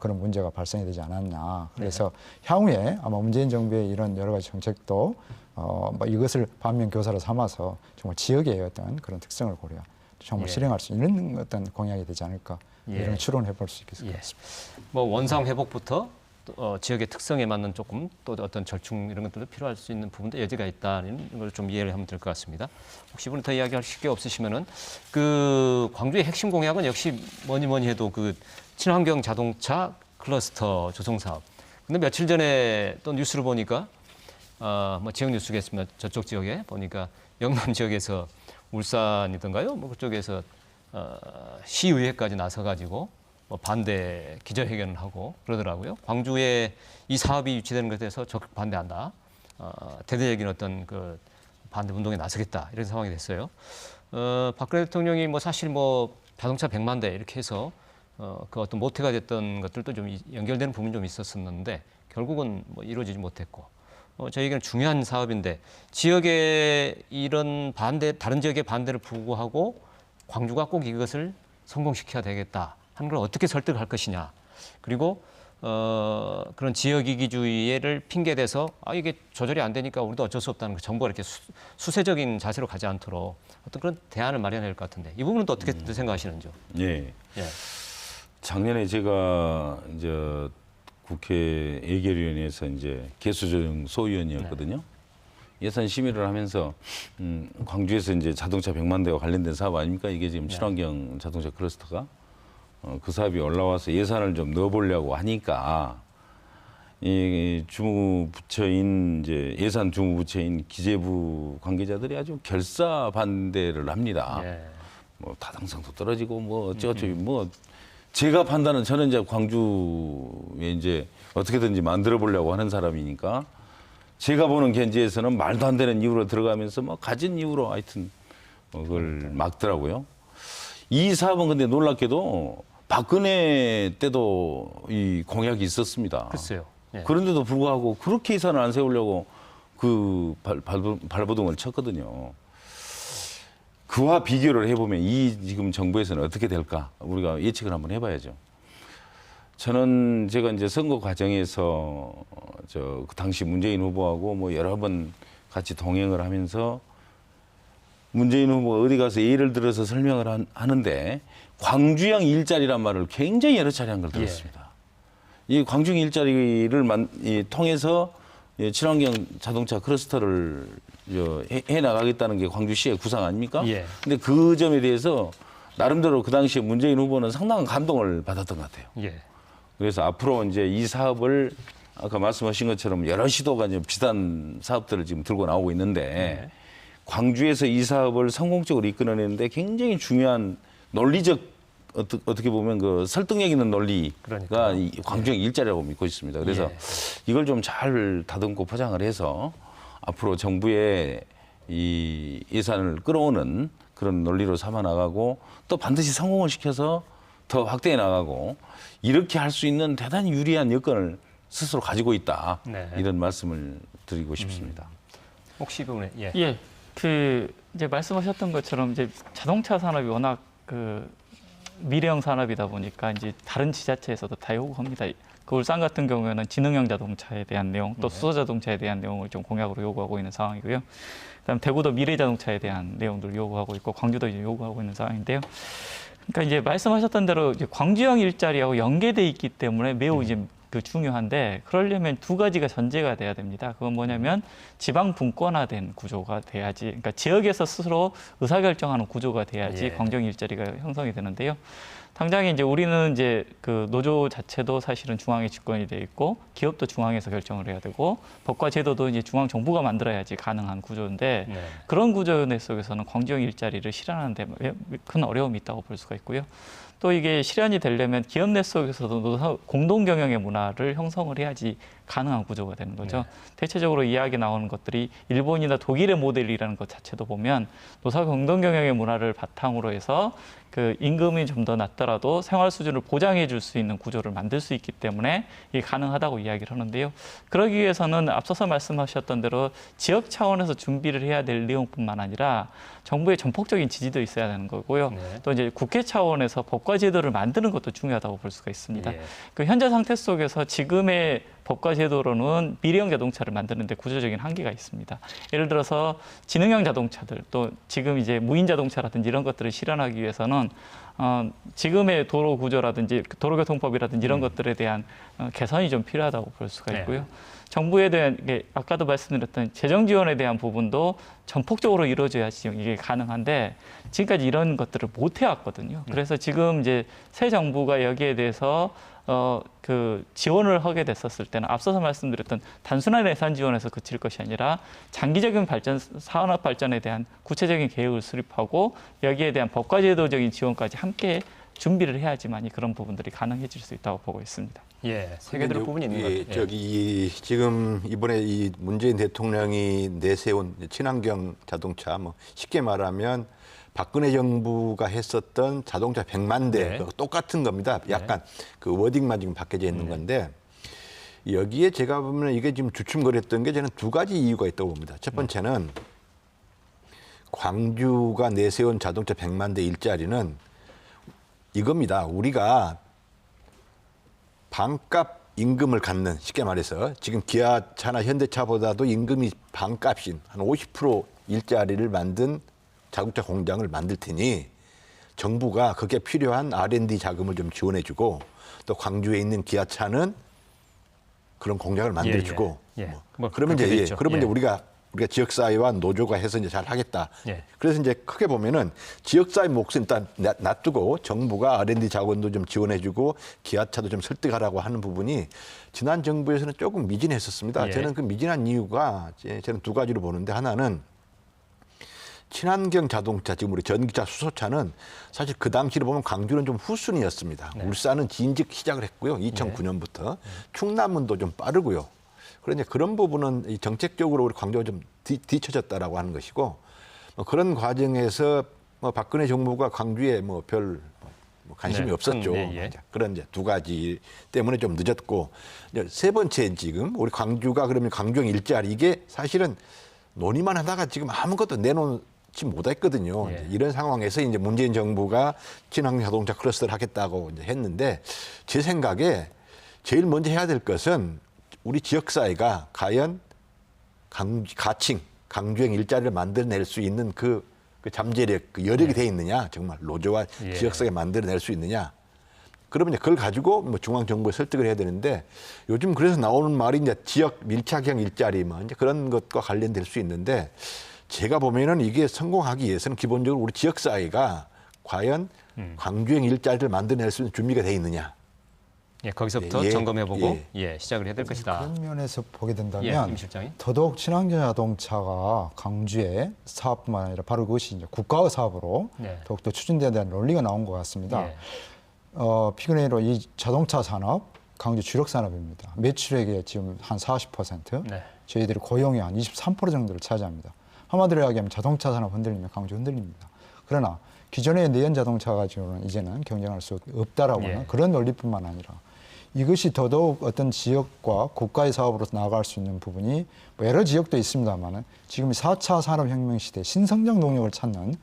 그런 문제가 발생이 되지 않았냐. 그래서 향후에 아마 문재인 정부의 이런 여러 가지 정책도 뭐 이것을 반면 교사로 삼아서 정말 지역의 어떤 그런 특성을 고려 정말 실행할 수 있는 어떤 공약이 되지 않을까 이런 추론해 볼 수 있을 것 같습니다. 뭐 원상 회복부터 또, 지역의 특성에 맞는 조금 또 어떤 절충 이런 것들도 필요할 수 있는 부분도 여지가 있다는 걸 좀 이해를 하면 될 것 같습니다. 혹시 이분은 더 이야기하실 게 없으시면은 그 광주의 핵심 공약은 역시 뭐니 해도 그 친환경 자동차 클러스터 조성 사업. 근데 며칠 전에 또 뉴스를 보니까 뭐 지역 뉴스겠습니다. 저쪽 지역에 보니까 영남 지역에서 울산이던가요? 뭐 그쪽에서 시의회까지 나서가지고 뭐 반대 기자회견을 하고 그러더라고요. 광주에 이 사업이 유치되는 것에 대해서 적극 반대한다. 대대적인 어떤 그 반대 운동에 나서겠다 이런 상황이 됐어요. 박근혜 대통령이 뭐 사실 뭐 자동차 100만 대 이렇게 해서 그 어떤 모태가 됐던 것들도 좀 연결되는 부분이 좀 있었었는데 결국은 뭐 이루어지지 못했고 저희에게는 중요한 사업인데 지역의 이런 반대 다른 지역의 반대를 부구하고 광주가 꼭 이것을 성공시켜야 되겠다 하는 걸 어떻게 설득할 것이냐. 그리고 그런 지역 이기주의를 핑계대서 이게 조절이 안 되니까 우리도 어쩔 수 없다는 그 정부가 이렇게 수세적인 자세로 가지 않도록 어떤 그런 대안을 마련해야 될 것 같은데 이 부분은 또 어떻게 생각하시는지요? 예. 예. 작년에 제가 이제 국회 예결위원회에서 이제 개수조정 소위원이었거든요. 예산 심의를 하면서 광주에서 이제 자동차 100만 대와 관련된 사업 아닙니까? 이게 지금 친환경 자동차 클러스터가 그 사업이 올라와서 예산을 좀 넣어보려고 하니까 이 주무부처인 이제 예산 주무부처인 기재부 관계자들이 아주 결사 반대를 합니다. 예. 뭐 타당성도 떨어지고 뭐 어쩌고저쩌고 뭐 제가 판단은 저는 이제 광주에 이제 어떻게든지 만들어 보려고 하는 사람이니까 제가 보는 견지에서는 말도 안 되는 이유로 들어가면서 뭐 가진 이유로 하여튼 그걸 막더라고요. 이 사업은 근데 놀랍게도 박근혜 때도 이 공약이 있었습니다. 글쎄요. 예. 그런데도 불구하고 그렇게 예산을 안 세우려고 그 발버둥을 쳤거든요. 그와 비교를 해보면 이 지금 정부에서는 어떻게 될까? 우리가 예측을 한번 해봐야죠. 저는 제가 이제 선거 과정에서 그 당시 문재인 후보하고 뭐 여러 번 같이 동행을 하면서 문재인 후보가 어디 가서 예를 들어서 설명을 하는데 광주형 일자리란 말을 굉장히 여러 차례 한 걸 들었습니다. 이 광주형 일자리를 통해서 친환경 자동차 클러스터를 해 나가겠다는 게 광주시의 구상 아닙니까? 예. 근데 그 점에 대해서 나름대로 그 당시에 문재인 후보는 상당한 감동을 받았던 것 같아요. 예. 그래서 앞으로 이제 이 사업을 아까 말씀하신 것처럼 여러 시도가 이제 비슷한 사업들을 지금 들고 나오고 있는데 광주에서 이 사업을 성공적으로 이끌어내는데 굉장히 중요한 논리적 어떻게 보면 그 설득력 있는 논리가 그러니까요. 이 광주형 일자리라고 믿고 있습니다. 그래서 이걸 좀 잘 다듬고 포장을 해서 앞으로 정부의 이 예산을 끌어오는 그런 논리로 삼아 나가고 또 반드시 성공을 시켜서 더 확대해 나가고 이렇게 할 수 있는 대단히 유리한 여건을 스스로 가지고 있다. 네. 이런 말씀을 드리고 싶습니다. 혹시 이 부분에 예, 그 이제 말씀하셨던 것처럼 이제 자동차 산업이 워낙 그 미래형 산업이다 보니까 이제 다른 지자체에서도 다 요구합니다. 그 울산 같은 경우에는 지능형 자동차에 대한 내용, 또 수소 자동차에 대한 내용을 좀 공약으로 요구하고 있는 상황이고요. 그다음 대구도 미래 자동차에 대한 내용들을 요구하고 있고 광주도 이제 요구하고 있는 상황인데요. 그러니까 이제 말씀하셨던 대로 이제 광주형 일자리하고 연계돼 있기 때문에 매우 이제 그 중요한데 그러려면 두 가지가 전제가 돼야 됩니다. 그건 뭐냐면 지방 분권화된 구조가 돼야지, 그러니까 지역에서 스스로 의사결정하는 구조가 돼야지 광주형 일자리가 형성이 되는데요. 당장에 이제 우리는 이제 그 노조 자체도 사실은 중앙에 집권이 돼 있고 기업도 중앙에서 결정을 해야 되고 법과 제도도 이제 중앙 정부가 만들어야지 가능한 구조인데 그런 구조 속에서는 광주형 일자리를 실현하는 데 큰 어려움이 있다고 볼 수가 있고요. 또 이게 실현이 되려면 기업 내 속에서도 공동 경영의 문화를 형성을 해야지 가능한 구조가 되는 거죠. 대체적으로 이야기 나오는 것들이 일본이나 독일의 모델이라는 것 자체도 보면 노사 공동 경영의 문화를 바탕으로 해서 그 임금이 좀 더 낮더라도 생활 수준을 보장해 줄 수 있는 구조를 만들 수 있기 때문에 이게 가능하다고 이야기를 하는데요. 그러기 위해서는 앞서서 말씀하셨던 대로 지역 차원에서 준비를 해야 될 내용뿐만 아니라 정부의 전폭적인 지지도 있어야 되는 거고요. 또 이제 국회 차원에서 법과 제도를 만드는 것도 중요하다고 볼 수가 있습니다. 그 현재 상태 속에서 지금의 법과 제도로는 미래형 자동차를 만드는 데 구조적인 한계가 있습니다. 예를 들어서 지능형 자동차들, 또 지금 이제 무인 자동차라든지 이런 것들을 실현하기 위해서는 지금의 도로 구조라든지 도로교통법이라든지 이런 것들에 대한 개선이 좀 필요하다고 볼 수가 있고요. 정부에 대한 아까도 말씀드렸던 재정 지원에 대한 부분도 전폭적으로 이루어져야지 이게 가능한데 지금까지 이런 것들을 못 해왔거든요. 그래서 지금 이제 새 정부가 여기에 대해서 그 지원을 하게 됐었을 때는 앞서서 말씀드렸던 단순한 예산 지원에서 그칠 것이 아니라 장기적인 발전, 산업 발전에 대한 구체적인 계획을 수립하고 여기에 대한 법과 제도적인 지원까지 함께 준비를 해야지만이 그런 부분들이 가능해질 수 있다고 보고 있습니다. 예, 새겨들 부분이 있는 것 같아요. 저기 지금 이번에 이 문재인 대통령이 내세운 친환경 자동차, 뭐 쉽게 말하면 박근혜 정부가 했었던 자동차 100만 대 똑같은 겁니다. 약간 그 워딩만 지금 바뀌어져 있는 건데 여기에 제가 보면 이게 지금 주춤거렸던 게 저는 두 가지 이유가 있다고 봅니다. 첫 번째는 광주가 내세운 자동차 100만 대 일자리는 이겁니다. 우리가 반값 임금을 갖는, 쉽게 말해서 지금 기아차나 현대차보다도 임금이 반값인 한 50% 일자리를 만든 자동차 공장을 만들 테니 정부가 그게 필요한 R&D 자금을 좀 지원해주고 또 광주에 있는 기아차는 그런 공장을 만들어주고 그러면 이제 이제 우리가 지역사회와 노조가 해서 이제 잘 하겠다. 그래서 이제 크게 보면은 지역사회 몫은 일단 놔두고 정부가 R&D 자원도 좀 지원해주고 기아차도 좀 설득하라고 하는 부분이 지난 정부에서는 조금 미진했었습니다. 저는 그 미진한 이유가 저는 두 가지로 보는데 하나는 친환경 자동차, 지금 우리 전기차, 수소차는 사실 그 당시로 보면 광주는 좀 후순위였습니다. 울산은 진즉 시작을 했고요. 2009년부터. 충남은도 좀 빠르고요. 그런데 그런 부분은 정책적으로 우리 광주가 좀 뒤처졌다라고 하는 것이고 그런 과정에서 박근혜 정부가 광주에 별 관심이 없었죠. 그런 이제 두 가지 때문에 좀 늦었고 세 번째 지금 우리 광주가 그러면 광주형 일자리 이게 사실은 논의만 하다가 지금 아무것도 내놓지 못했거든요. 이런 상황에서 이제 문재인 정부가 친환경 자동차 클러스터를 하겠다고 이제 했는데 제 생각에 제일 먼저 해야 될 것은 우리 지역사회가 과연 가칭, 강주행 일자리를 만들어낼 수 있는 그 잠재력, 그 여력이 돼 있느냐, 정말 노조와 지역사회가 만들어낼 수 있느냐. 그러면 이제 그걸 가지고 뭐 중앙정부에 설득을 해야 되는데 요즘 그래서 나오는 말이 이제 지역 밀착형 일자리 뭐 이제 그런 것과 관련될 수 있는데 제가 보면은 이게 성공하기 위해서는 기본적으로 우리 지역사회가 과연 광주형 일자리를 만들어낼 수 있는 준비가 돼 있느냐. 거기서부터 점검해보고 시작을 해야 될 것이다. 그런 면에서 보게 된다면 임 실장님. 더더욱 친환경 자동차가 광주의 사업뿐만 아니라 바로 그것이 이제 국가의 사업으로 더욱더 추진돼야 되는 논리가 나온 것 같습니다. 피그레이로 이 자동차 산업, 광주 주력 산업입니다. 매출액의 지금 한 40%, 저희들이 고용의 한 23% 정도를 차지합니다. 한마디로 이야기하면 자동차 산업 흔들리면 광주 흔들립니다. 그러나 기존의 내연 자동차 가지고는 이제는 경쟁할 수 없다라고 하는 그런 논리뿐만 아니라 이것이 더더욱 어떤 지역과 국가의 사업으로 나아갈 수 있는 부분이 뭐 여러 지역도 있습니다만은 지금 4차 산업혁명 시대 신성장 동력을 찾는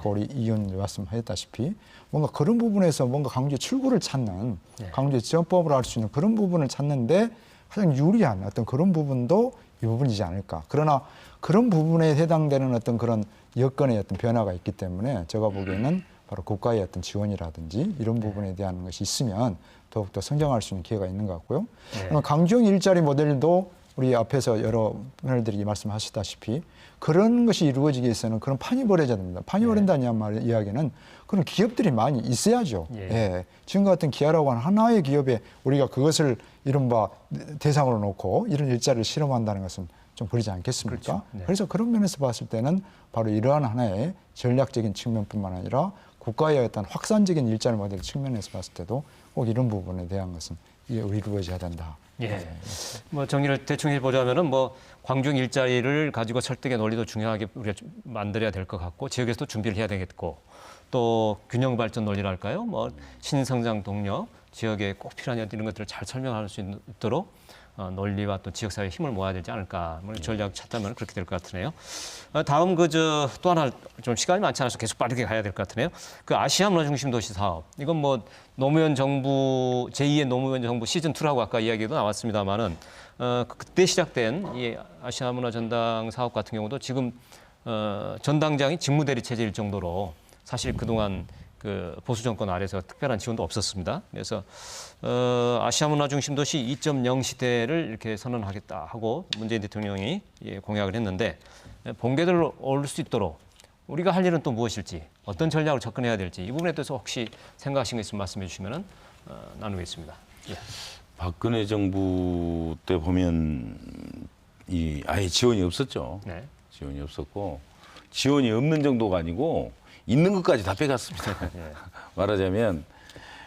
우리 이 의원님 말씀하셨다시피 뭔가 그런 부분에서 뭔가 광주의 출구를 찾는 광주의 지원법을 할 수 있는 그런 부분을 찾는데 가장 유리한 어떤 그런 부분도 이 부분이지 않을까. 그러나 그런 부분에 해당되는 어떤 그런 여건의 어떤 변화가 있기 때문에 제가 보기에는 바로 국가의 어떤 지원이라든지 이런 부분에 대한 것이 있으면 더욱더 성장할 수 있는 기회가 있는 것 같고요. 강주형 일자리 모델도 우리 앞에서 여러 분들이 말씀하셨다시피 그런 것이 이루어지기 위해서는 그런 판이 벌어져야 됩니다. 판이 벌어진다는 이야기는 그런 기업들이 많이 있어야죠. 지금 같은 기아라고 하는 하나의 기업에 우리가 그것을 이른바 대상으로 놓고 이런 일자리를 실험한다는 것은 좀 그러지 않겠습니까? 그래서 그런 면에서 봤을 때는 바로 이러한 하나의 전략적인 측면뿐만 아니라 국가의 어떤 확산적인 일자리 모델 측면에서 봤을 때도 꼭 이런 부분에 대한 것은 이루어져야 된다. 예. 뭐 정리를 대충 해보자면은 뭐 광중 일자리를 가지고 설득의 논리도 중요하게 우리가 만들어야 될 것 같고 지역에서도 준비를 해야 되겠고 또 균형 발전 논리랄까요? 뭐 신성장 동력, 지역에 꼭 필요한 이런 것들을 잘 설명할 수 있도록 논리와 또 지역사회의 힘을 모아야 되지 않을까. 뭐 전략 찾자면 그렇게 될 것 같으네요. 다음 또 하나 좀 시간이 많지 않아서 계속 빠르게 가야 될 것 같으네요. 그 아시아 문화 중심 도시 사업. 이건 뭐 노무현 정부 제2의 노무현 정부 시즌 2라고 아까 이야기도 나왔습니다만은 그때 시작된 이 아시아 문화 전당 사업 같은 경우도 지금 전당장이 직무대리 체제일 정도로 사실 그동안 그 보수 정권 아래서 특별한 지원도 없었습니다. 그래서 아시아 문화 중심 도시 2.0 시대를 이렇게 선언하겠다 하고 문재인 대통령이 공약을 했는데 본궤도를 오를 수 있도록 우리가 할 일은 또 무엇일지 어떤 전략으로 접근해야 될지 이 부분에 대해서 혹시 생각하신 거 있으면 말씀해 주시면 나누겠습니다. 예. 박근혜 정부 때 보면 아예 지원이 없었죠. 네. 지원이 없었고 지원이 없는 정도가 아니고 있는 것까지 다 빼갔습니다. 예. 말하자면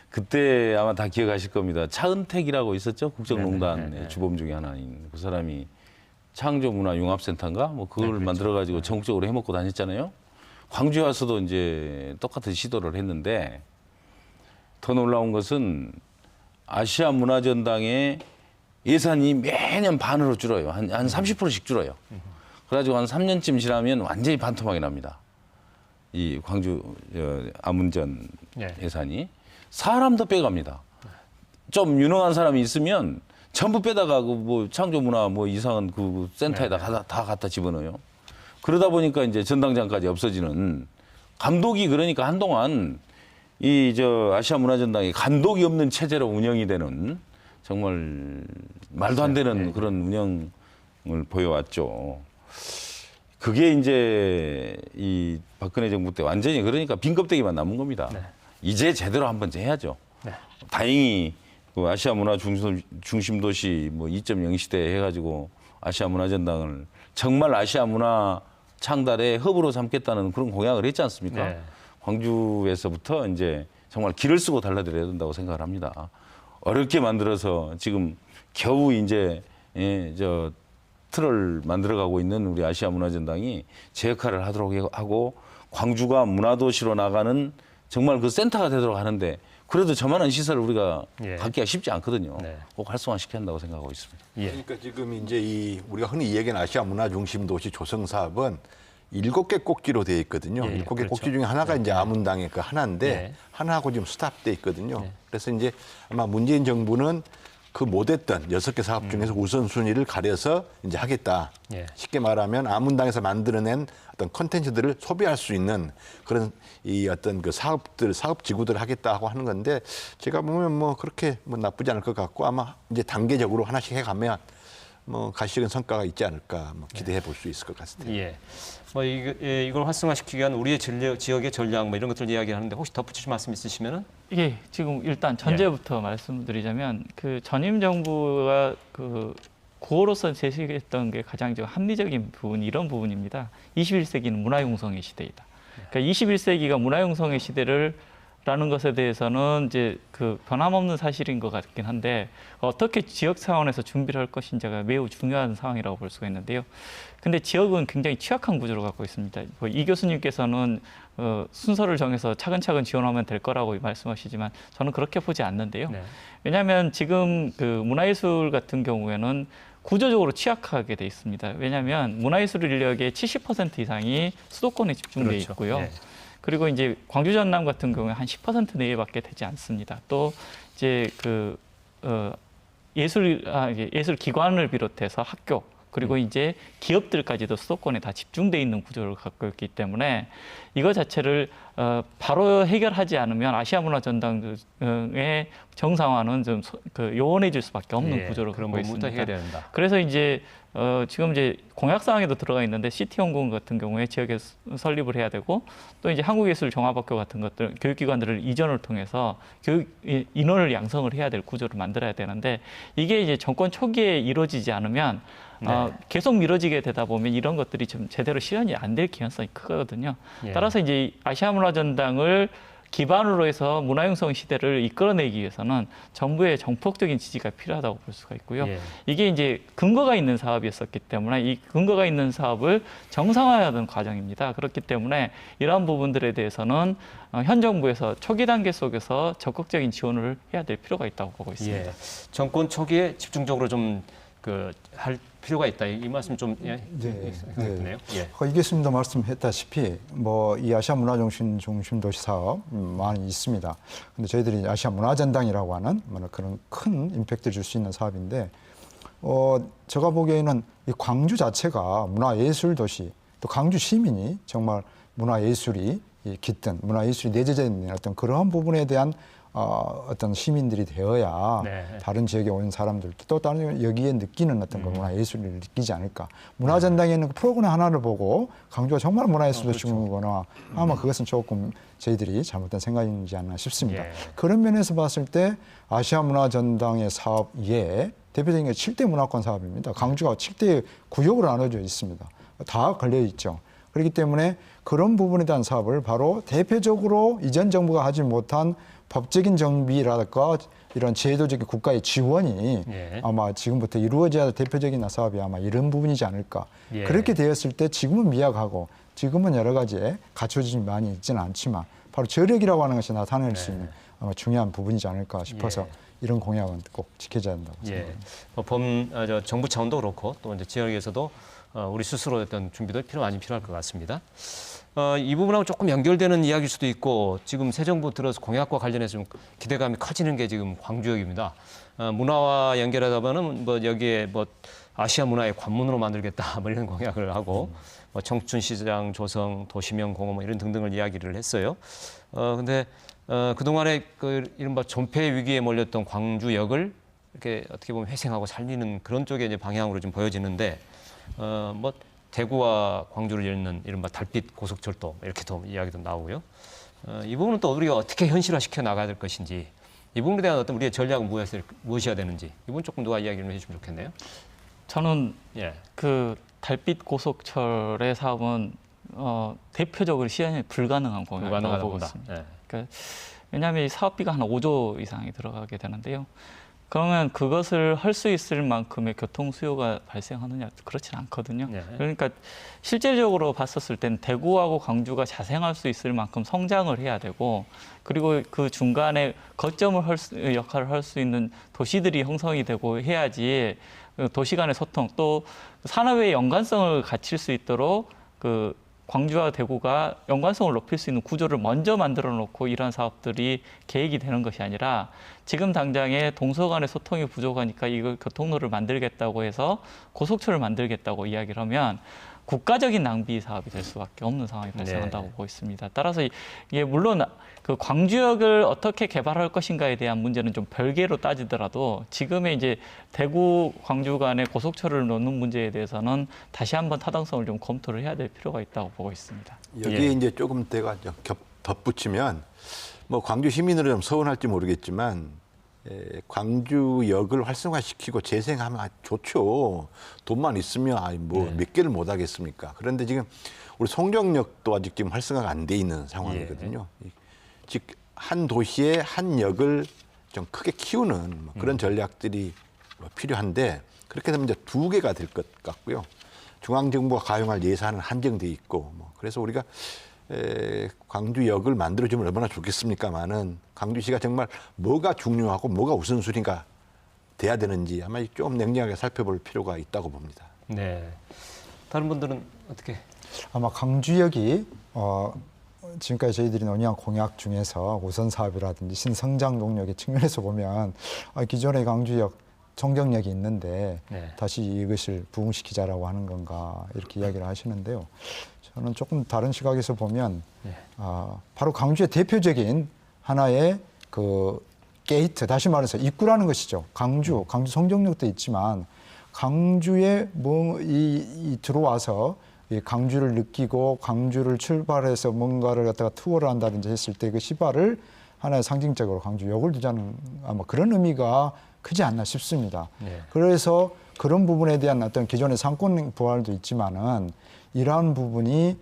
그때 아마 다 기억하실 겁니다. 차은택이라고 있었죠. 국정농단 네네. 주범 중에 하나인 그 사람이 창조문화융합센터인가 뭐 그걸 그렇죠. 만들어가지고 전국적으로 해먹고 다녔잖아요. 광주에 와서도 이제 똑같은 시도를 했는데 더 놀라운 것은 아시아 문화전당의 예산이 매년 반으로 줄어요. 한 30%씩 줄어요. 그래가지고 한 3년쯤 지나면 완전히 반토막이 납니다. 이 광주 아문전 네. 예산이 사람도 빼갑니다. 좀 유능한 사람이 있으면 전부 빼다가 그 뭐 창조문화 뭐 이상한 그 센터에다 다 갖다 집어넣어요. 그러다 보니까 이제 전당장까지 없어지는 감독이 그러니까 한동안 아시아 문화전당이 감독이 없는 체제로 운영이 되는 정말 말도 안 되는 그런 운영을 보여왔죠. 그게 이제 이 박근혜 정부 때 완전히 그러니까 빈 껍데기만 남은 겁니다. 네. 이제 제대로 한번 해야죠. 네. 다행히 그 아시아 문화 중심 도시 뭐 2.0 시대 해가지고 아시아 문화전당을 정말 아시아 문화 창달의 허브로 삼겠다는 그런 공약을 했지 않습니까? 네. 광주에서부터 이제 정말 길을 쓰고 달라들여야 된다고 생각을 합니다. 어렵게 만들어서 지금 겨우 이제 틀을 만들어가고 있는 우리 아시아 문화전당이 제 역할을 하도록 하고 광주가 문화도시로 나가는 정말 그 센터가 되도록 하는데 그래도 저만한 시설을 우리가 갖기가 쉽지 않거든요. 네. 꼭 활성화시켜야 한다고 생각하고 있습니다. 예. 그러니까 지금 이제 우리가 흔히 얘기하는 아시아 문화 중심 도시 조성 사업은 7개 꼭지로 되어 있거든요. 예, 7개 그렇죠. 꼭지 중에 하나가 이제 아문당의 그 하나인데 예. 하나하고 지금 스탑돼 있거든요. 그래서 이제 아마 문재인 정부는 그 못했던 6개 사업 중에서 우선순위를 가려서 이제 하겠다. 예. 쉽게 말하면 아문당에서 만들어낸 어떤 콘텐츠들을 소비할 수 있는 그런 이 어떤 그 사업 지구들을 하겠다고 하는 건데 제가 보면 뭐 그렇게 뭐 나쁘지 않을 것 같고 아마 이제 단계적으로 하나씩 해가면 뭐 가시적인 성과가 있지 않을까 뭐 기대해 볼 수 있을 것 같습니다. 예. 뭐 이걸 활성화시키기 위한 우리의 지역의 전략 뭐 이런 것들 이야기하는데 혹시 덧붙이실 말씀 있으시면은? 예, 지금 일단 전제부터 말씀드리자면 그 전임 정부가 그 구호로서 제시했던 게 가장 좀 합리적인 부분 이런 부분입니다. 21세기는 문화융성의 시대이다. 그러니까 21세기가 문화융성의 시대를 라는 것에 대해서는 이제 그 변함없는 사실인 것 같긴 한데 어떻게 지역 차원에서 준비를 할 것인지가 매우 중요한 상황이라고 볼 수가 있는데요. 근데 지역은 굉장히 취약한 구조를 갖고 있습니다. 이 교수님께서는 순서를 정해서 차근차근 지원하면 될 거라고 말씀하시지만 저는 그렇게 보지 않는데요. 네. 왜냐하면 지금 그 문화예술 같은 경우에는 구조적으로 취약하게 돼 있습니다. 왜냐하면 문화예술 인력의 70% 이상이 수도권에 집중돼 그렇죠. 있고요. 네. 그리고 이제 광주 전남 같은 경우에 한 10% 내외밖에 되지 않습니다. 또 이제 그 예술 기관을 비롯해서 학교 그리고 이제 기업들까지도 수도권에 다 집중돼 있는 구조를 갖고 있기 때문에 이거 자체를 바로 해결하지 않으면 아시아 문화 전당의 정상화는 좀 요원해질 수밖에 없는 구조를 그런 갖고 부분부터 있습니다. 해결해야 된다. 그래서 이제 지금 이제 공약사항에도 들어가 있는데 시티연구원 같은 경우에 지역에 설립을 해야 되고 또 이제 한국예술종합학교 같은 것들 교육기관들을 이전을 통해서 교육 인원을 양성을 해야 될 구조를 만들어야 되는데 이게 이제 정권 초기에 이루어지지 않으면 계속 미뤄지게 되다 보면 이런 것들이 좀 제대로 실현이 안 될 가능성이 크거든요. 예. 따라서 이제 아시아 문화전당을 기반으로 해서 문화융성 시대를 이끌어내기 위해서는 정부의 정폭적인 지지가 필요하다고 볼 수가 있고요. 예. 이게 이제 근거가 있는 사업이었었기 때문에 이 근거가 있는 사업을 정상화하는 과정입니다. 그렇기 때문에 이러한 부분들에 대해서는 현 정부에서 초기 단계 속에서 적극적인 지원을 해야 될 필요가 있다고 보고 있습니다. 예. 정권 초기에 집중적으로 좀 할 필요가 있다. 이 말씀 좀 네요. 예. 이 교수님도 말씀했다시피 뭐 이 아시아 문화중심 도시 사업 많이 있습니다. 근데 저희들이 아시아 문화전당이라고 하는 그런 큰 임팩트를 줄 수 있는 사업인데 제가 보기에는 이 광주 자체가 문화예술 도시, 또 광주 시민이 정말 문화예술이 깃든 문화예술이 내재되어 있는 어떤 그러한 부분에 대한 어떤 시민들이 되어야 네. 다른 지역에 온 사람들도 또 다른 여기에 느끼는 어떤 그 문화예술을 느끼지 않을까. 문화전당에 있는 그 프로그램 하나를 보고 강주가 정말 문화예술 도시구나 아마 그것은 조금 저희들이 잘못된 생각이지 않나 싶습니다. 예. 그런 면에서 봤을 때 아시아 문화전당의 사업 외에 대표적인 게 7대 문화권 사업입니다. 강주가 7대 구역으로 나눠져 있습니다. 다 걸려 있죠. 그렇기 때문에 그런 부분에 대한 사업을 바로 대표적으로 이전 정부가 하지 못한 법적인 정비라든가 이런 제도적인 국가의 지원이 예. 아마 지금부터 이루어져야 할 대표적인 사업이 아마 이런 부분이지 않을까. 예. 그렇게 되었을 때 지금은 미약하고 지금은 여러 가지에 갖춰짐이 많이 있지는 않지만 바로 저력이라고 하는 것이 나타낼 수 있는 아마 중요한 부분이지 않을까 싶어서 예. 이런 공약은 꼭 지켜져야 한다고 생각합니다. 정부 차원도 그렇고 또 이제 지역에서도 우리 스스로 어떤 준비도 많이 필요할 것 같습니다. 이 부분하고 조금 연결되는 이야기일 수도 있고 지금 새 정부 들어서 공약과 관련해서 좀 기대감이 커지는 게 지금 광주역입니다. 문화와 연결하다 보면 뭐 여기에 뭐 아시아 문화의 관문으로 만들겠다 뭐 이런 공약을 하고 뭐 청춘시장 조성, 도시명 공업 뭐 이런 등등을 이야기를 했어요. 근데 그동안에 그 이른바 존폐 위기에 몰렸던 광주역을 이렇게 어떻게 보면 회생하고 살리는 그런 쪽의 이제 방향으로 좀 보여지는데 뭐 대구와 광주를 잇는 이른바 달빛 고속철도 이렇게도 이야기도 나오고요. 이 부분은 또 우리가 어떻게 현실화시켜 나가야 될 것인지 이 부분에 대한 어떤 우리의 전략은 무엇이어야 되는지 이 부분 조금 누가 이야기를 해주면 좋겠네요. 저는 예. 그 달빛 고속철의 사업은 대표적으로 실현이 불가능한 공약이라고 보고 있습니다. 예. 그러니까 왜냐하면 이 사업비가 한 5조 이상이 들어가게 되는데요. 그러면 그것을 할 수 있을 만큼의 교통 수요가 발생하느냐 그렇지는 않거든요. 네. 그러니까 실질적으로 봤었을 때는 대구하고 광주가 자생할 수 있을 만큼 성장을 해야 되고 그리고 그 중간에 거점을 역할을 할 수 있는 도시들이 형성이 되고 해야지 도시 간의 소통 또 산업의 연관성을 갖출 수 있도록 그 광주와 대구가 연관성을 높일 수 있는 구조를 먼저 만들어 놓고 이러한 사업들이 계획이 되는 것이 아니라 지금 당장에 동서 간의 소통이 부족하니까 이걸 교통로를 만들겠다고 해서 고속철을 만들겠다고 이야기를 하면 국가적인 낭비 사업이 될 수밖에 없는 상황이 발생한다고 보고 있습니다. 따라서 이게 물론 그 광주역을 어떻게 개발할 것인가에 대한 문제는 좀 별개로 따지더라도 지금의 이제 대구 광주 간의 고속철을 놓는 문제에 대해서는 다시 한번 타당성을 좀 검토를 해야 될 필요가 있다고 보고 있습니다. 여기에 이제 조금 내가 덧붙이면 뭐 광주 시민으로 좀 서운할지 모르겠지만 광주역을 활성화시키고 재생하면 좋죠. 돈만 있으면 몇 개를 못 하겠습니까? 그런데 지금 우리 송정역도 아직 지금 활성화가 안 돼 있는 상황이거든요. 즉 한 도시의 한 역을 좀 크게 키우는 그런 전략들이 필요한데 그렇게 되면 이제 2개가 될 것 같고요. 중앙정부가 가용할 예산은 한정돼 있고 그래서 우리가 광주역을 만들어주면 얼마나 좋겠습니까만은 광주시가 정말 뭐가 중요하고 뭐가 우선순위가 돼야 되는지 아마 좀 냉정하게 살펴볼 필요가 있다고 봅니다. 네. 다른 분들은 어떻게? 아마 광주역이 지금까지 저희들이 논의한 공약 중에서 우선 사업이라든지 신성장 동력의 측면에서 보면 기존의 광주역 청정역이 있는데 다시 이것을 부흥시키자라고 하는 건가 이렇게 이야기를 하시는데요. 저는 조금 다른 시각에서 보면 바로 광주의 대표적인 하나의 그 게이트, 다시 말해서 입구라는 것이죠. 광주 송정역도 있지만 광주에 들어와서 이 광주를 느끼고 광주를 출발해서 뭔가를 갖다가 투어를 한다든지 했을 때 그 시발을 하나의 상징적으로 광주역을 두자는 아마 그런 의미가 크지 않나 싶습니다. 그래서 그런 부분에 대한 어떤 기존의 상권 부활도 있지만은 이러한 부분이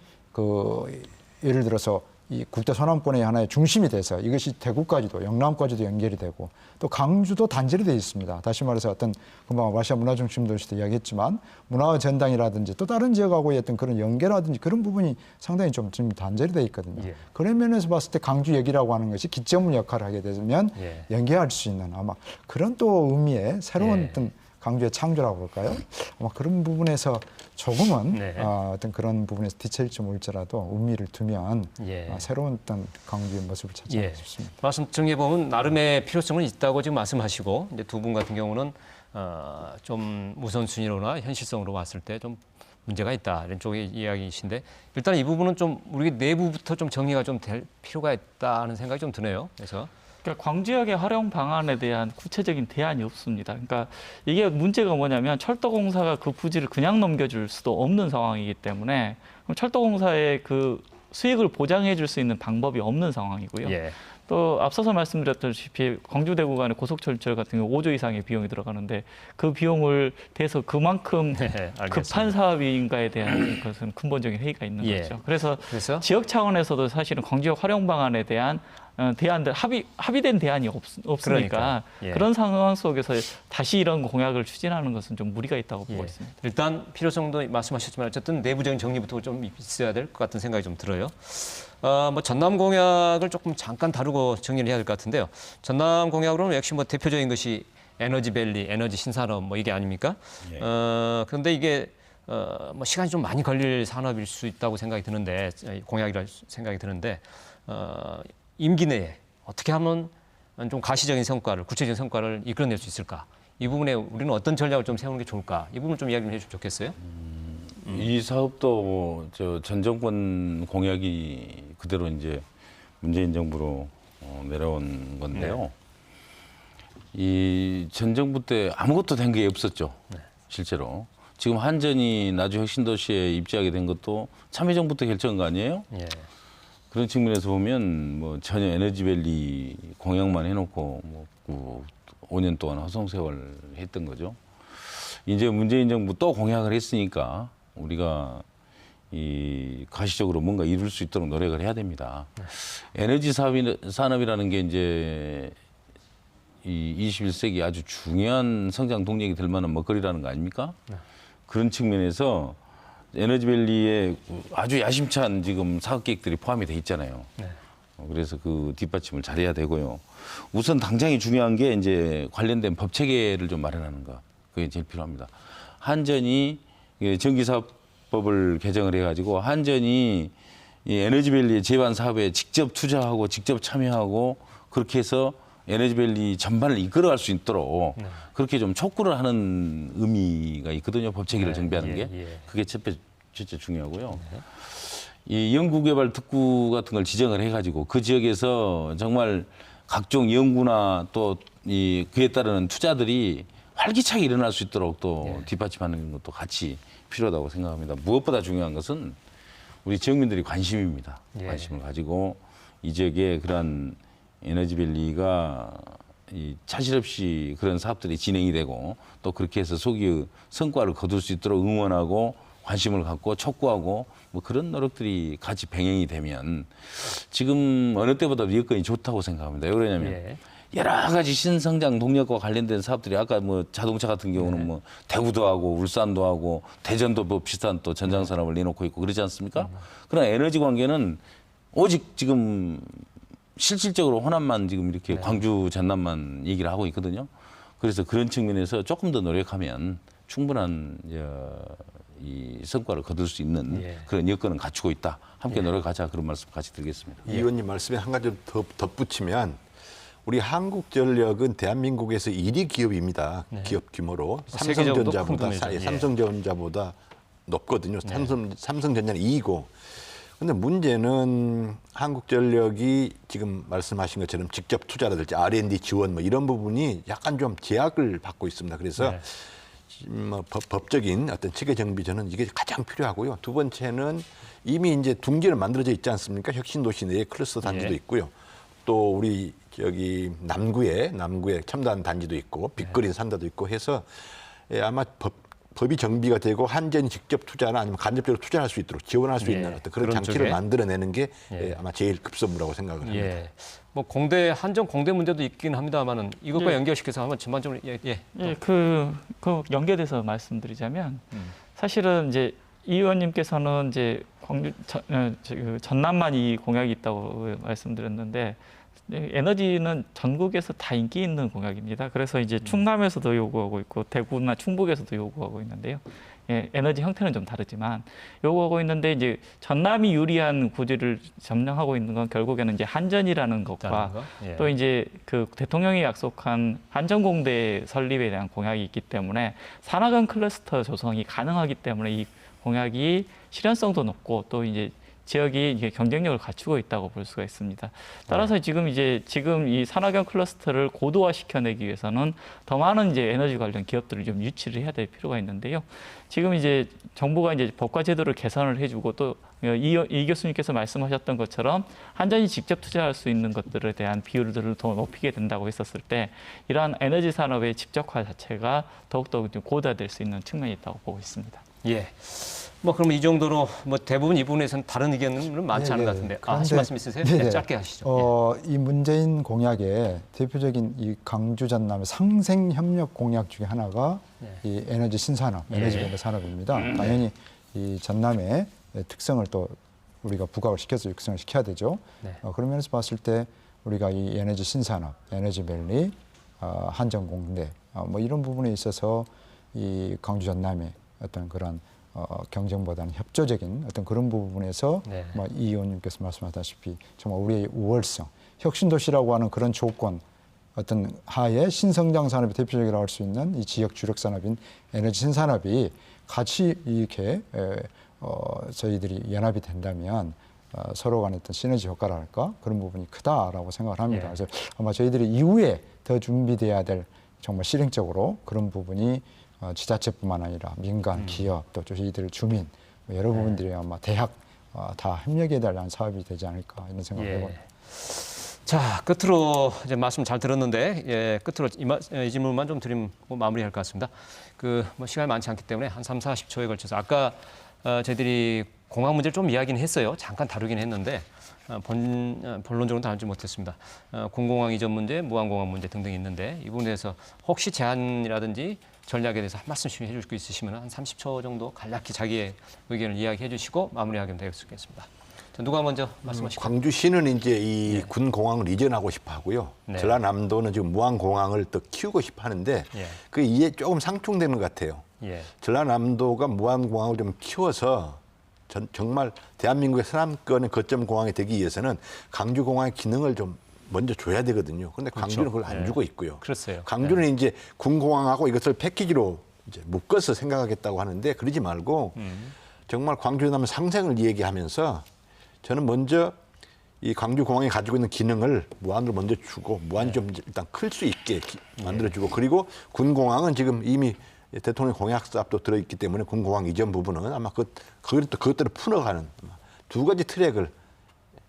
예를 들어서 이 국제 소남권의 하나의 중심이 돼서 이것이 대구까지도 영남까지도 연결이 되고 또 강주도 단절이 되어 있습니다. 다시 말해서 어떤 금방 아시아 문화중심 도시도 이야기했지만 문화의 전당이라든지 또 다른 지역하고의 어떤 그런 연계라든지 그런 부분이 상당히 좀 지금 단절이 되어 있거든요. 예. 그런 면에서 봤을 때 강주 얘기라고 하는 것이 기점을 역할을 하게 되면 예. 연계할 수 있는 아마 그런 또 의미의 새로운 예. 어떤 강주의 창조라고 볼까요? 아마 그런 부분에서 조금은 네. 어떤 그런 부분에서 뒤처질지 모를지라도 의미를 두면 예. 새로운 어떤 강주의 모습을 찾지 않을까 싶습니다. 말씀 정리해 보면 나름의 필요성은 있다고 지금 말씀하시고 이제 두 분 같은 경우는 좀 우선순위로나 현실성으로 봤을 때 좀 문제가 있다 이런 쪽의 이야기이신데 일단 이 부분은 좀 우리 내부부터 좀 정리가 좀 될 필요가 있다는 생각이 좀 드네요. 그래서 그러니까 광주역의 활용 방안에 대한 구체적인 대안이 없습니다. 그러니까 이게 문제가 뭐냐면 철도공사가 그 부지를 그냥 넘겨줄 수도 없는 상황이기 때문에 그럼 철도공사의 그 수익을 보장해 줄 수 있는 방법이 없는 상황이고요. 예. 또 앞서서 말씀드렸다시피 광주 대구 간의 고속철도 같은 경우 5조 이상의 비용이 들어가는데 그 비용을 대서 그만큼 네, 알겠습니다. 급한 사업인가에 대한 것은 근본적인 회의가 있는 예. 거죠. 그래서 그래서 지역 차원에서도 사실은 광주역 활용 방안에 대한 대안들 합의된 대안이 없으니까 그러니까, 예. 그런 상황 속에서 다시 이런 공약을 추진하는 것은 좀 무리가 있다고 보고 예. 있습니다. 일단 필요성도 말씀하셨지만 어쨌든 내부적인 정리부터 좀 있어야 될 것 같은 생각이 좀 들어요. 뭐 전남 공약을 조금 잠깐 다루고 정리를 해야 될 것 같은데요. 전남 공약으로는 역시 뭐 대표적인 것이 에너지밸리, 에너지 신산업 뭐 이게 아닙니까? 예. 그런데 이게 뭐 시간이 좀 많이 걸릴 산업일 수 있다고 생각이 드는데 공약이라 생각이 드는데 임기 내에 어떻게 하면 좀 가시적인 성과를 구체적인 성과를 이끌어낼 수 있을까? 이 부분에 우리는 어떤 전략을 좀 세우는 게 좋을까? 이 부분을 좀 이야기를 해주면 좋겠어요. 이 사업도 전 정권 공약이 그대로 이제 문재인 정부로 내려온 건데요. 이 전 정부 때 아무것도 된 게 없었죠. 실제로. 지금 한전이 나주 혁신도시에 입지하게 된 것도 참여정부 때 결정한 거 아니에요? 예. 그런 측면에서 보면 뭐 전혀 에너지밸리 공약만 해놓고 뭐 5년 동안 허송세월 했던 거죠. 이제 문재인 정부 또 공약을 했으니까 우리가 이 가시적으로 뭔가 이룰 수 있도록 노력을 해야 됩니다. 에너지 산업이라는 게 이제 이 21세기 아주 중요한 성장 동력이 될 만한 먹거리라는 거 아닙니까? 그런 측면에서 에너지밸리에 아주 야심찬 지금 사업 계획들이 포함이 돼 있잖아요. 그래서 그 뒷받침을 잘해야 되고요. 우선 당장이 중요한 게 이제 관련된 법 체계를 좀 마련하는 거. 그게 제일 필요합니다. 한전이 전기사업법을 개정을 해가지고 한전이 이 에너지밸리 제반 사업에 직접 투자하고 직접 참여하고 그렇게 해서 에너지밸리 전반을 이끌어갈 수 있도록 그렇게 좀 촉구를 하는 의미가 있거든요. 법 체계를 정비하는 게. 그게 첫째 중요하고요. 이 연구개발 특구 같은 걸 지정을 해가지고 그 지역에서 정말 각종 연구나 또 이 그에 따르는 투자들이 활기차게 일어날 수 있도록 또 뒷받침하는 것도 같이 필요하다고 생각합니다. 무엇보다 중요한 것은 우리 지역민들이 관심입니다. 관심을 가지고 이 지역에 그러한 에너지밸리가 이 차질 없이 그런 사업들이 진행이 되고 또 그렇게 해서 소기의 성과를 거둘 수 있도록 응원하고 관심을 갖고 촉구하고 뭐 그런 노력들이 같이 병행이 되면 지금 어느 때보다도 여건이 좋다고 생각합니다. 왜 그러냐면 여러 가지 신성장 동력과 관련된 사업들이 아까 뭐 자동차 같은 경우는 뭐 대구도 하고 울산도 하고 대전도 뭐 비슷한 또 전장 산업을 내놓고 있고 그러지 않습니까? 그러나 에너지 관계는 오직 지금 실질적으로 호남만 지금 이렇게 광주 전남만 얘기를 하고 있거든요. 그래서 그런 측면에서 조금 더 노력하면 충분한 이 성과를 거둘 수 있는 그런 여건은 갖추고 있다. 함께 노력하자 그런 말씀 같이 드리겠습니다. 이 의원님 말씀에 한 가지 더 덧붙이면 우리 한국전력은 대한민국에서 1위 기업입니다. 기업 규모로 세계적으로도 큰 삼성전자보다 규모죠. 삼성전자보다 높거든요. 삼성전자는 2위고. 근데 문제는 한국전력이 지금 말씀하신 것처럼 직접 투자라든지 R&D 지원 뭐 이런 부분이 약간 좀 제약을 받고 있습니다. 그래서 뭐 법적인 어떤 체계 정비 저는 이게 가장 필요하고요. 두 번째는 이미 이제 둥지는 만들어져 있지 않습니까? 혁신도시 내에 클러스터 단지도 있고요. 또 우리 저기 남구에 첨단 단지도 있고 빅그린 산다도 있고 해서 아마 법이 정비가 되고 한전이 직접 투자나 아니면 간접적으로 투자할 수 있도록 지원할 수 있는 어떤 그런 장치를 쪽에. 만들어내는 게 아마 제일 급선무라고 생각을 합니다. 예. 뭐 한전 공대 문제도 있긴 합니다만은 이것과 연결시켜서 한번 전반적으로 그 연계돼서 말씀드리자면 사실은 이제 이 의원님께서는 이제 전남만 이 공약이 있다고 말씀드렸는데 에너지는 전국에서 다 인기 있는 공약입니다. 그래서 이제 충남에서도 요구하고 있고 대구나 충북에서도 요구하고 있는데요. 에너지 형태는 좀 다르지만 요구하고 있는데 이제 전남이 유리한 구지를 점령하고 있는 건 결국에는 이제 한전이라는 것과 또 이제 그 대통령이 약속한 한전공대 설립에 대한 공약이 있기 때문에 산화경 클러스터 조성이 가능하기 때문에 이 공약이 실현성도 높고 또 이제 지역이 이게 경쟁력을 갖추고 있다고 볼 수가 있습니다. 따라서 지금 이 산화경 클러스터를 고도화 시켜내기 위해서는 더 많은 이제 에너지 관련 기업들을 좀 유치를 해야 될 필요가 있는데요. 지금 이제 정부가 이제 법과 제도를 개선을 해주고 또 이 교수님께서 말씀하셨던 것처럼 한전이 직접 투자할 수 있는 것들에 대한 비율들을 더 높이게 된다고 했었을 때 이러한 에너지 산업의 집적화 자체가 더욱더 고도화될 수 있는 측면이 있다고 보고 있습니다. 예. 뭐 그럼 이 정도로 뭐 대부분 이 부분에서는 다른 의견은 많지 않은 것 같은데 하실 말씀 있으세요? 네, 짧게 하시죠. 이 문재인 공약의 대표적인 이 강주 전남의 상생 협력 공약 중에 하나가 이 에너지 신산업, 에너지 밸류 산업입니다. 당연히 이 전남의 특성을 또 우리가 부각을 시켜서 육성을 시켜야 되죠. 그런 면에서 봤을 때 우리가 이 에너지 신산업, 에너지 밸리, 한전공대 뭐 이런 부분에 있어서 이 강주 전남의 어떤 그런 경쟁보다는 협조적인 어떤 그런 부분에서 뭐 이 의원님께서 말씀하셨다시피 정말 우리의 우월성, 혁신도시라고 하는 그런 조건 어떤 하에 신성장 산업의 대표적이라고 할 수 있는 이 지역 주력 산업인 에너지 신산업이 같이 이렇게 저희들이 연합이 된다면 서로 간의 어떤 시너지 효과랄까 그런 부분이 크다라고 생각을 합니다. 그래서 아마 저희들이 이후에 더 준비돼야 될 정말 실행적으로 그런 부분이 지자체뿐만 아니라 민간, 기업, 또 저희들 주민 여러 부분들이 아마 대학 다 협력해야 될 사업이 되지 않을까 이런 생각을 해봅니다. 자, 끝으로 이제 말씀 잘 들었는데 끝으로 이 질문만 좀 드리면 마무리할 것 같습니다. 뭐 시간이 많지 않기 때문에 한 3, 40초에 걸쳐서 아까 저희들이 공항 문제를 좀 이야기는 했어요. 잠깐 다루긴 했는데 본론적으로 다루지 못했습니다. 군공항 이전 문제, 무항공항 문제 등등 있는데 이 부분에 대해서 혹시 제안이라든지 전략에 대해서 한 말씀씩 해줄 거 있으시면 한 30초 정도 간략히 자기의 의견을 이야기해 주시고 마무리하면 되겠습니다. 자, 누가 먼저 말씀하실까요? 광주시는 이제 이 군공항을 이전하고 싶어 하고요. 전라남도는 지금 무항공항을 더 키우고 싶어 하는데 그 이해 조금 상충되는 것 같아요. 전라남도가 무항공항을 좀 키워서 정말 대한민국의 서남권의 거점 공항이 되기 위해서는 광주공항의 기능을 좀 먼저 줘야 되거든요. 그런데 광주는 그걸 안 주고 있고요. 그렇어요. 광주는 이제 군공항하고 이것을 패키지로 이제 묶어서 생각하겠다고 하는데 그러지 말고 정말 광주남의 상생을 얘기하면서 저는 먼저 이 광주공항이 가지고 있는 기능을 무한으로 먼저 주고 무한이 좀 일단 클 수 있게 만들어주고 그리고 군공항은 지금 이미 대통령 공약 사업도 들어있기 때문에 군공항 이전 부분은 아마 그것들을 풀어가는 두 가지 트랙을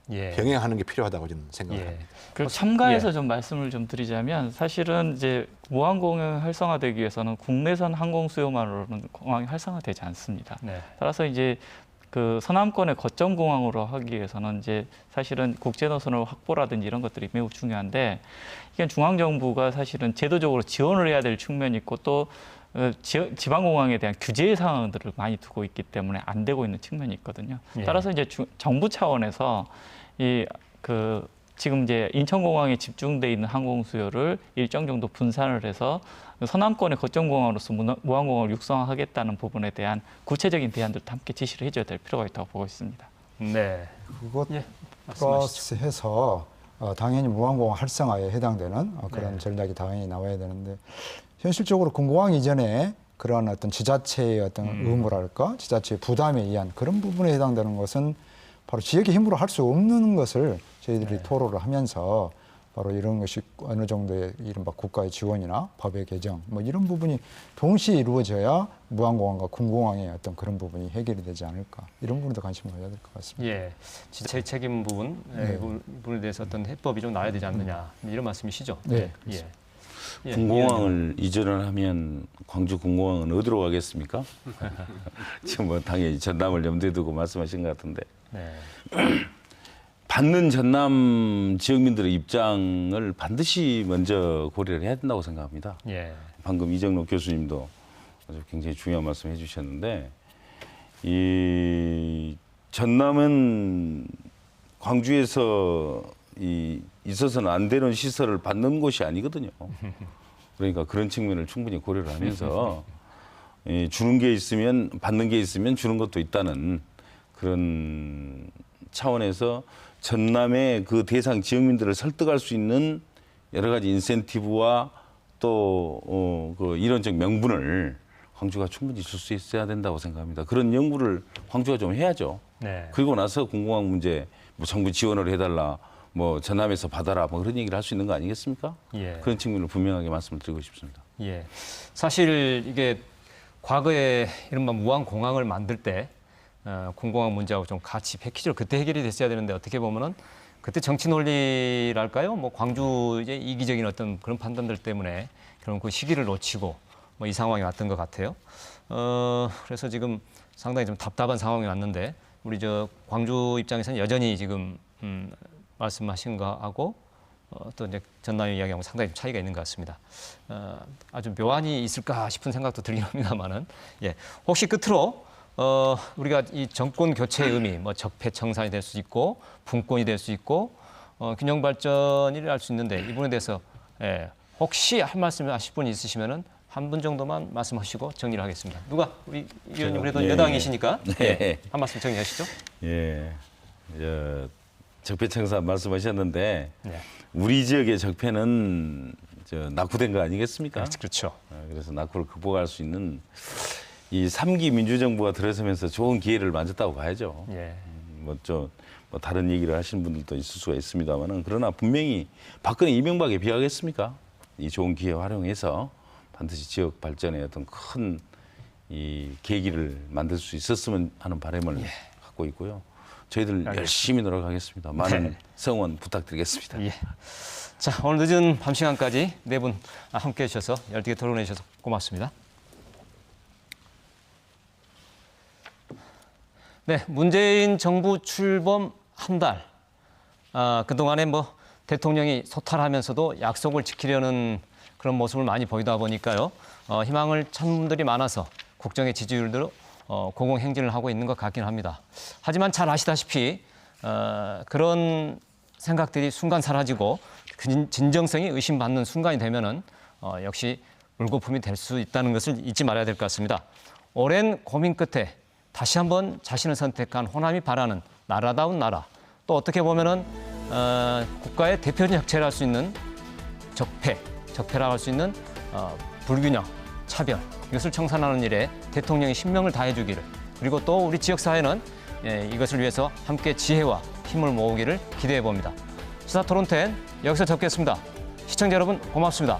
병행하는 게 필요하다고 저는 생각합니다. 그 첨가해서 좀 말씀을 좀 드리자면 사실은 이제 무항공항이 활성화되기 위해서는 국내선 항공 수요만으로는 공항이 활성화되지 않습니다. 따라서 이제 그 서남권의 거점 공항으로 하기 위해서는 이제 사실은 국제 노선을 확보라든지 이런 것들이 매우 중요한데 이게 중앙 정부가 사실은 제도적으로 지원을 해야 될 측면이 있고 또 지방공항에 대한 규제 상황들을 많이 두고 있기 때문에 안 되고 있는 측면이 있거든요. 따라서 이제 정부 차원에서 지금 이제 인천공항에 집중돼 있는 항공 수요를 일정 정도 분산을 해서 서남권의 거점공항으로서 무항공항을 육성하겠다는 부분에 대한 구체적인 대안들도 함께 지시를 해줘야 될 필요가 있다고 보고 있습니다. 네. 그것 플러스 해서 당연히 무항공항 활성화에 해당되는 그런 전략이 당연히 나와야 되는데 현실적으로 군공항 이전에 그러한 어떤 지자체의 어떤 의무랄까 지자체의 부담에 의한 그런 부분에 해당되는 것은 바로 지역의 힘으로 할 수 없는 것을 저희들이 토로를 하면서 바로 이런 것이 어느 정도의 이른바 국가의 지원이나 법의 개정 뭐 이런 부분이 동시에 이루어져야 무항공항과 군공항의 어떤 그런 부분이 해결이 되지 않을까 이런 부분도 관심을 가져야 될 것 같습니다. 지자체 책임 부분에 대해서 어떤 해법이 좀 나와야 되지 않느냐 이런 말씀이시죠? 네. 예, 군공항을 이전을 하면 광주 군공항은 어디로 가겠습니까? 지금 뭐 당연히 전남을 염두에 두고 말씀하신 것 같은데 네. 받는 전남 지역민들의 입장을 반드시 먼저 고려를 해야 된다고 생각합니다. 예. 방금 이정록 교수님도 아주 굉장히 중요한 말씀 해주셨는데 이 전남은 광주에서 있어서는 안 되는 시설을 받는 곳이 아니거든요. 그러니까 그런 측면을 충분히 고려를 하면서 주는 게 있으면 받는 게 있으면 주는 것도 있다는 그런 차원에서 전남의 그 대상 지역민들을 설득할 수 있는 여러 가지 인센티브와 또 그 이론적 명분을 광주가 충분히 줄 수 있어야 된다고 생각합니다. 그런 연구를 광주가 좀 해야죠. 네. 그리고 나서 공공항 문제 뭐 정부 지원을 해달라, 뭐 전남에서 받아라, 뭐 그런 얘기를 할 수 있는 거 아니겠습니까? 예. 그런 측면을 분명하게 말씀을 드리고 싶습니다. 예. 사실 이게 과거에 이른바 무항공항을 만들 때 공공항 문제하고 좀 같이 패키지로 그때 해결이 됐어야 되는데 어떻게 보면은 그때 정치 논리랄까요? 뭐 광주 이제 이기적인 어떤 그런 판단들 때문에 그런 그 시기를 놓치고 뭐 이 상황이 왔던 것 같아요. 그래서 지금 상당히 좀 답답한 상황이 왔는데 우리 저 광주 입장에서는 여전히 지금 말씀하신 거하고 또 이제 전남의 이야기하고 상당히 좀 차이가 있는 것 같습니다. 아주 묘안이 있을까 싶은 생각도 들긴 합니다만은 예. 혹시 끝으로 우리가 이 정권 교체의 의미, 뭐 적폐청산이 될 수 있고 분권이 될 수 있고 균형 발전이라 할 수 있는데 이 부분에 대해서 예. 혹시 할 말씀 하실 분이 있으시면은 한 분 정도만 말씀하시고 정리를 하겠습니다. 누가 우리 의원님 그래도 예. 여당이시니까 네. 예. 한 말씀 정리하시죠. 예, 적폐청산 말씀하셨는데 네. 우리 지역의 적폐는 낙후된 거 아니겠습니까? 그렇죠. 그래서 낙후를 극복할 수 있는 이 3기 민주정부가 들어서면서 좋은 기회를 만졌다고 봐야죠. 예. 뭐 다른 얘기를 하시는 분들도 있을 수가 있습니다만은 그러나 분명히 박근혜 이명박에 비하겠습니까? 이 좋은 기회 활용해서 반드시 지역 발전에 어떤 큰 이 계기를 만들 수 있었으면 하는 바람을 갖고 있고요. 저희들 알겠습니다. 열심히 노력하겠습니다. 많은 네. 성원 부탁드리겠습니다. 예. 자, 오늘 늦은 밤 시간까지 네 분 함께해 주셔서 열띤게 토론해 주셔서 고맙습니다. 네, 문재인 정부 출범 한 달. 그동안에 뭐 대통령이 소탈하면서도 약속을 지키려는 그런 모습을 많이 보이다 보니까요. 희망을 찾는 분들이 많아서 국정의 지지율도 고공행진을 하고 있는 것 같긴 합니다. 하지만 잘 아시다시피 그런 생각들이 순간 사라지고 진정성이 의심받는 순간이 되면은 역시 물거품이 될 수 있다는 것을 잊지 말아야 될 것 같습니다. 오랜 고민 끝에 다시 한번 자신을 선택한 호남이 바라는 나라다운 나라, 또 어떻게 보면은 국가의 대표적인 혁체를 할 수 있는 적폐라고 할 수 있는 불균형, 차별, 이것을 청산하는 일에 대통령이 신명을 다해주기를, 그리고 또 우리 지역사회는 이것을 위해서 함께 지혜와 힘을 모으기를 기대해 봅니다. 시사토론10 여기서 접겠습니다. 시청자 여러분 고맙습니다.